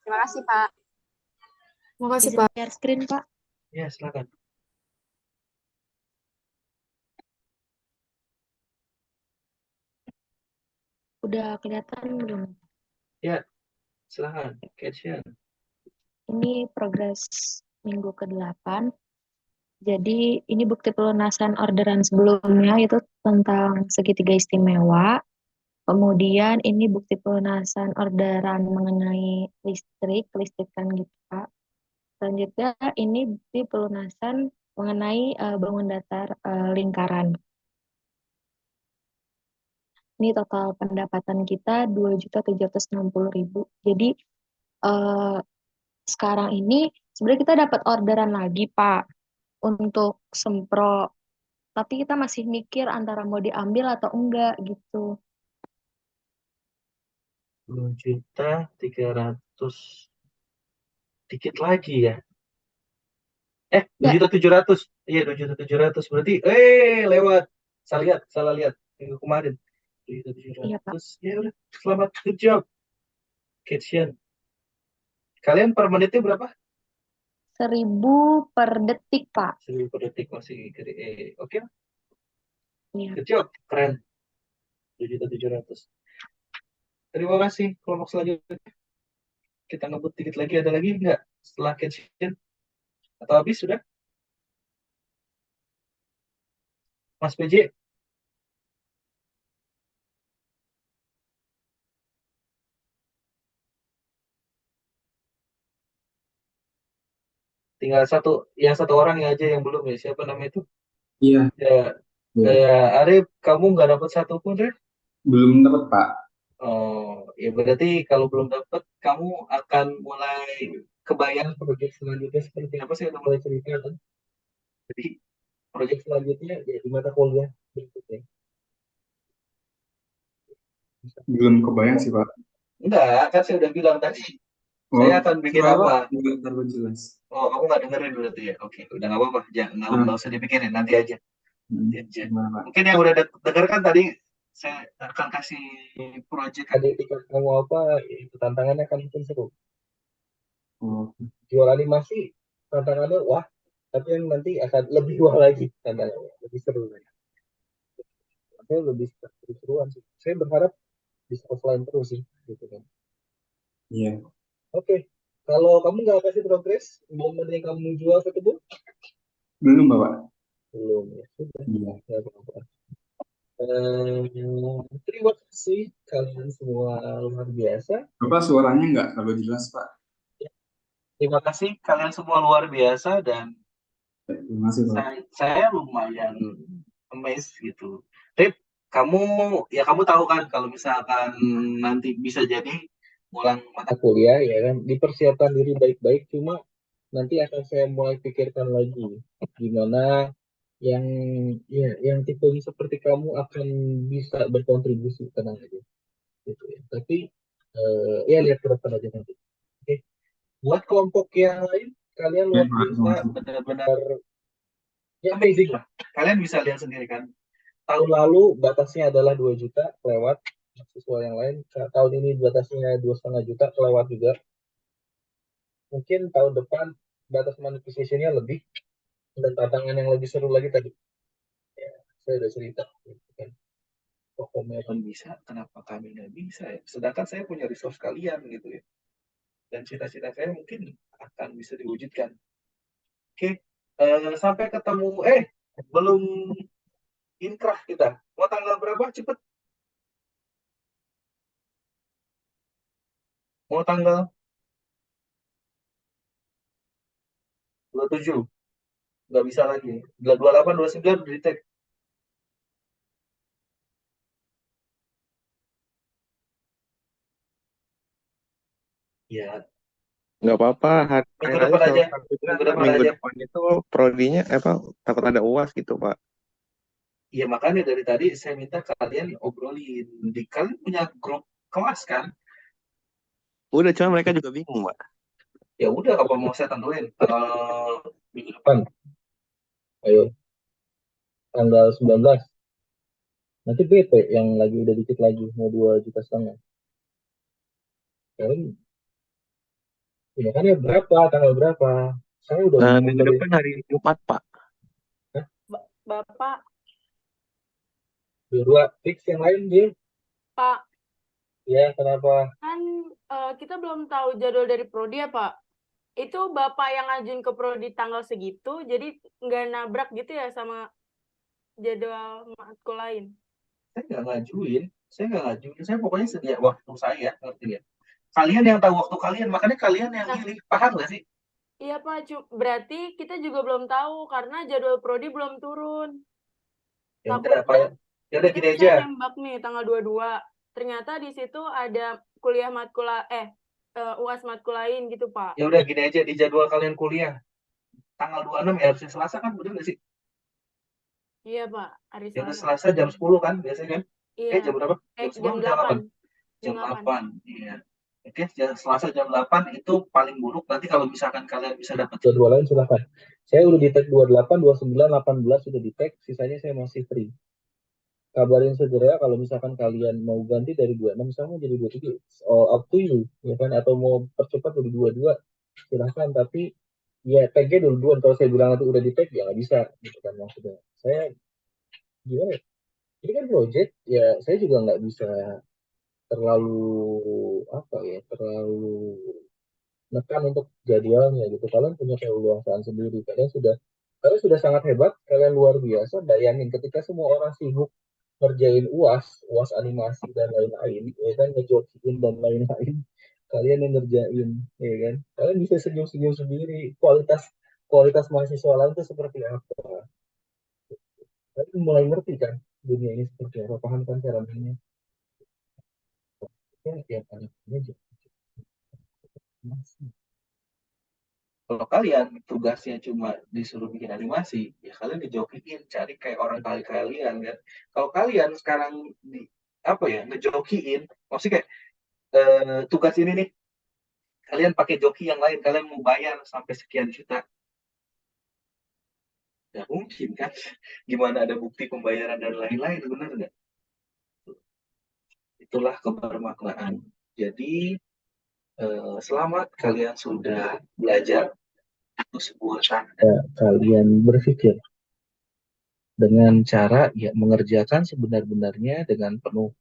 Terima kasih, Pak. Terima kasih, Izin Pak. share screen, Pak. Ya, silakan. Udah kelihatan belum? Ya, silakan. Caption. Ini progres minggu ke-8. Jadi ini bukti pelunasan orderan sebelumnya itu tentang segitiga istimewa. Kemudian ini bukti pelunasan orderan mengenai listrikan gitu, Pak. Selanjutnya ini bukti pelunasan mengenai bangun datar lingkaran. Ini total pendapatan kita 2.760.000. Jadi sekarang ini sebenarnya kita dapat orderan lagi, Pak, untuk sempro. Tapi kita masih mikir antara mau diambil atau enggak gitu. 2.300.000. Dikit lagi ya. 2.700.000. Iya, 2.700.000. Berarti lewat. Salah lihat minggu kemarin. 2.700.000. Iya, Pak. Ya udah, selamat, good job. Caption. Kalian per menitnya berapa? 1.000 per detik, Pak. 1.000 per detik masih gede. Oke. Iya. Good job, keren. 2.700.000. Terima kasih. Kelompok selanjutnya. Kita ngebut dikit lagi. Ada lagi nggak setelah caption? Atau habis sudah? Mas PJ? Tinggal satu orang aja yang belum ya. Siapa namanya itu? Iya. Arif, kamu nggak dapat satu pun, Rif? Belum dapat, Pak. Oh, ya berarti kalau belum dapat, kamu akan mulai kebayang proyek selanjutnya seperti apa. Saya udah mulai cerita kan. Jadi proyek selanjutnya ya di mata kuliah berikutnya. Belum kebayang sih, Pak. Enggak, kan saya udah bilang tadi. Saya akan bikin apa? Belum terlalu jelas. Oh, kamu nggak dengerin berarti ya? Oke, udah nggak apa-apa. Jangan, nggak usah dipikirin, nanti aja. Mungkin yang udah denger kan tadi, saya akan kasih project adik kamu apa, itu tantangannya kan mungkin seru. Jual animasi, tantangannya wah, tapi yang nanti akan lebih wah lagi tantangannya, lebih seru lagi. Saya lebih seru-seruan sih. Saya berharap bisa offline terus sih, gitu kan. Iya. Oke. Kalau kamu nggak kasih progres, momen yang kamu jual ke kebun? Belum, Bapak. Belum ya, sudah. Iya. Nggak apa-apa. Terima kasih kalian semua luar biasa. Bapak suaranya nggak terlalu jelas, Pak. Terima kasih kalian semua luar biasa dan kasih Pak. Saya lumayan amazed gitu. Rip, kamu tahu kan kalau misalkan nanti bisa jadi ulang mata kuliah ya kan, dipersiapkan diri baik-baik, cuma nanti akan saya mulai pikirkan lagi gimana yang yang tipenya seperti kamu akan bisa berkontribusi, tenang aja gitu ya. Tapi ya lihat ke depan aja nanti. Oke. Buat kelompok yang lain, kalian luar biasa, benar-benar ya amazing lah. Kalian bisa lihat sendiri kan. Tahun lalu batasnya adalah 2 juta kelewat, siswa yang lain. Tahun ini batasnya 2,5 juta kelewat juga. Mungkin tahun depan batas manifestationnya lebih, dan tantangan yang lebih seru lagi tadi. Ya, saya udah cerita. Gitu kan. Kok Komeron bisa, kenapa kami nggak bisa ya? Sedangkan saya punya resource kalian gitu ya. Dan cita-cita saya mungkin akan bisa diwujudkan. Oke, sampai ketemu. Belum inkrah kita. Mau tanggal berapa? Cepet. Mau tanggal 27. Nggak bisa lagi. 28, 29 udah di-tag. Ya, Nggak apa-apa, minggu hari depan aja aja. sama kita Minggu depan minggu aja. depan itu prodinya takut ada UAS gitu, Pak. Iya, makanya dari tadi saya minta kalian obrolin. Kalian punya grup kelas kan? Udah, cuma mereka juga bingung, Pak. Ya udah, apa mau saya tentuin minggu depan. Ayo, tanggal 19. Nanti BP yang lagi udah dikit lagi, mau 2,5 juta. Kalian, ya kan ya berapa, tanggal berapa? Saya udah Minggu depan hari Jumat, Pak. Bapak, dua fix yang lain dia. Pak, Ya, kenapa? kan kita belum tahu jadwal dari Prodi ya, Pak. Itu Bapak yang ngajuin ke Prodi tanggal segitu, jadi nggak nabrak gitu ya sama jadwal matkul lain. Saya nggak ngajuin. Saya pokoknya sedia waktu saya, ngerti ya? Kalian yang tahu waktu kalian, makanya kalian yang milih. Paham nggak sih? Iya, Pak. Berarti kita juga belum tahu karena jadwal Prodi belum turun. Ya udah, Pak. Ya udah gini Saya aja. nembak nih tanggal 22. Ternyata di situ ada kuliah matkul UAS matkul lain gitu, Pak. Ya udah gini aja, di jadwal kalian kuliah tanggal 26 ya, harusnya Selasa kan, bener nggak sih? Iya, Pak. Hari Ya udah, Selasa. Selasa jam 10 kan biasanya kan? Iya. Jam berapa? Jam 10 jam jam 8? 8. Jam 8. Iya. Oke, Selasa jam 8 itu paling buruk. Nanti kalau misalkan kalian bisa dapat jadwal lain, silakan. Saya udah di tag 28, 29, 18 sudah di tag, sisanya saya masih free. Kabarin segera kalau misalkan kalian mau ganti dari 26 sama jadi 23. It's all up to you, ya kan? Atau mau percepat jadi 22, silahkan. Tapi ya tagnya duluan. Kalau saya bilang nanti udah di tag, ya nggak bisa, gitu kan maksudnya. Saya gimana ya? Ini kan project, ya saya juga nggak bisa terlalu nekan untuk jadwalnya gitu. Kalian punya keleluasaan sendiri. Kalian sudah sangat hebat, kalian luar biasa. Bayangin ketika semua orang sibuk ngerjain UAS animasi dan lain-lain, ya kan, ngejokin dan lain-lain. Kalian yang ngerjain, ya kan. Kalian bisa senyum-senyum sendiri. Kualitas mahasiswa lain itu seperti apa? Kalian mulai ngerti kan dunia ini seperti apa, paham kan cara mainnya? Ya paling aja. Kalau kalian tugasnya cuma disuruh bikin animasi, ya kalian dijokiin, cari kayak orang kalian kan. Kalau kalian sekarang ngejokiin, maksudnya kayak tugas ini nih, kalian pakai joki yang lain, kalian mau bayar sampai sekian juta. Nggak mungkin kan? Gimana ada bukti pembayaran dan lain-lain, benar nggak? Itulah kebermaknaan. Jadi selamat kalian sudah belajar untuk sebuah tanda. Kalian berpikir dengan cara ya mengerjakan sebenar-benarnya dengan penuh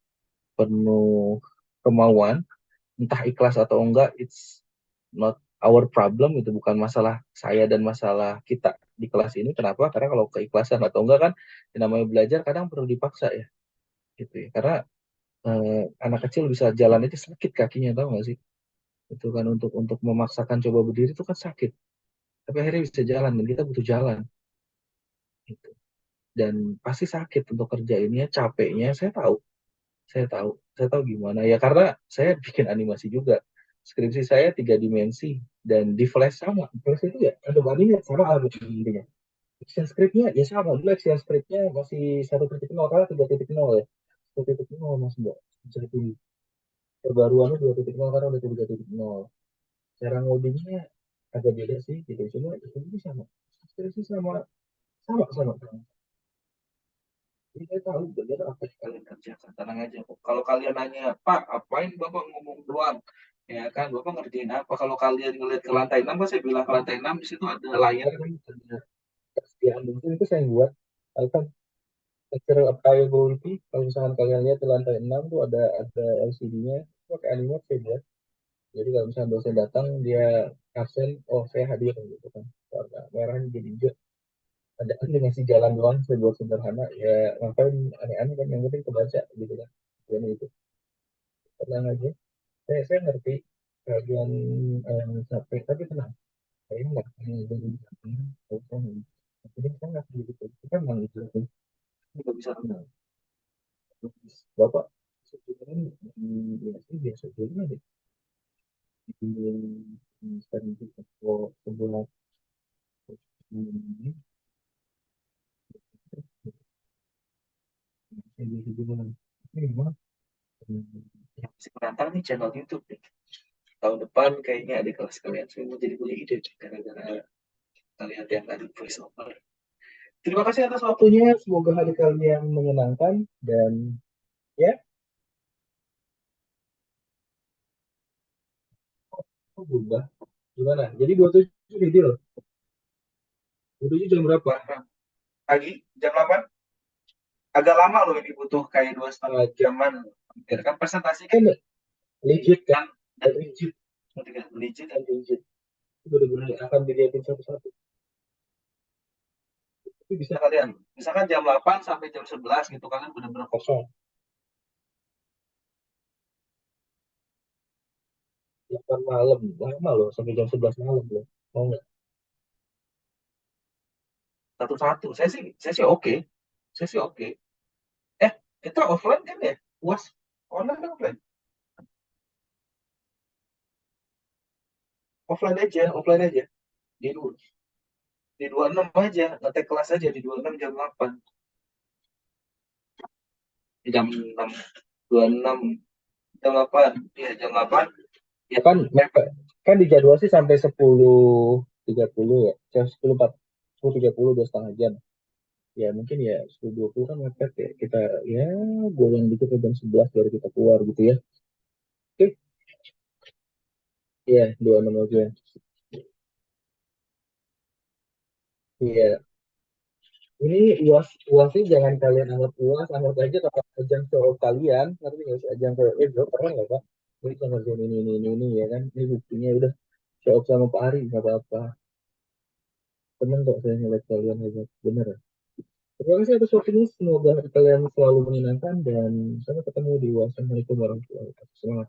kemauan, entah ikhlas atau enggak, it's not our problem, itu bukan masalah saya dan masalah kita di kelas ini. Kenapa? Karena kalau keikhlasan atau enggak kan, yang namanya belajar kadang perlu dipaksa ya, gitu ya. Karena anak kecil bisa jalan itu sakit kakinya, tahu nggak sih? Itu kan untuk memaksakan coba berdiri itu kan sakit. Tapi akhirnya bisa jalan, dan kita butuh jalan. dan pasti sakit untuk kerjainnya, capeknya saya tahu gimana ya, karena saya bikin animasi juga. Skripsi saya 3 dimensi dan di Flash sama. Flash itu ya ada bandingnya sama alur intinya. Action scriptnya ya sama, dulu action scriptnya masih 1.0 karena 3.0 ya. 1.0 mas mbak. Jadi perbaruannya 2.0 karena udah 3.0. Cara ngodingnya agak beda sih gitu. Cuma itu sama. Skripsi sama sama. Jadi saya tahu benar apa yang kalian kerjakan. Tenang aja. Kalau kalian nanya, Pak, apain Bapak ngomong doang? Ya kan, Bapak ngerjain apa? Kalau kalian ngeliat ke lantai 6, kan saya bilang ke lantai 6, di situ ada layar kan, ada persediaan mungkin itu saya yang buat. Kalau kan Textural Applicability, kalau misalkan kalian lihat di lantai 6 tuh ada LCD-nya, itu pakai animat saya buat. Jadi kalau misalnya dosen datang, dia absen, oh saya hadir gitu kan. Warna merahnya jadi hijau. Ada kan ngasih jalan doang, saya buat sederhana. Ya ngapain aneh-aneh kan, yang penting kebaca gitu kan. Jadi itu tenang aja. Saya ngerti kalian capek, tapi tenang. Saya nggak akan jadi capek. Jadi saya nggak akan gitu. Kita memang gitu. Kita bisa tenang. Bapak sebenarnya biasa juga deh. Sekarang itu sebuah ini biasa juga. Tapi memang yang masih menantang nih channel YouTube nih. Tahun depan kayaknya ada kelas kalian saya mau jadi punya ide gara-gara kita lihat yang tadi voice over. Terima kasih atas waktunya. Semoga hari kalian menyenangkan dan ya. Oh, berubah. Gimana? Jadi 27 di deal. 27 jam berapa? Pagi? Jam 8? Agak lama loh ini, butuh kayak 2,5 jaman. Kan presentasi kan legit kan? Dan rigid. Legit dan rigid. Itu benar-benar akan dilihatin satu-satu. Itu bisa kalian. Misalkan jam 8 sampai jam 11 gitu, kalian benar-benar kosong. 8 malam. Lama loh, sampai jam 11 malam loh. Mau nggak? Satu-satu. Saya sih oke. Saya sih oke. Kita offline kan ya? UAS online kan offline? Offline aja. Di 26 aja, ngetek kelas aja di 26 jam 8. Jam 6, 26, jam 8. Iya, jam 8. Ya kan, kan di jadwal sih sampai 10.30 ya. Jam 10.30, 2,5 jam. Ya mungkin ya 10.20 kan mepet ya. Kita ya goyang dikit ke jam 11 baru kita keluar gitu ya. Oke. Iya, 26 aja. Iya. Ini uasnya jangan kalian anggap uas, anggap aja kalau ajang show kalian, nanti nggak usah ajang show, jawab pernah nggak Pak? Ini bisa ngerjain ini ya kan, ini buktinya udah show sama Pak Ari, nggak apa-apa. Seneng kok saya ngeliat kalian hebat, bener ya. Terima kasih atas waktunya, semoga hari kalian selalu menyenangkan dan sampai ketemu di UAS. Assalamualaikum warahmatullahi wabarakatuh. Semangat.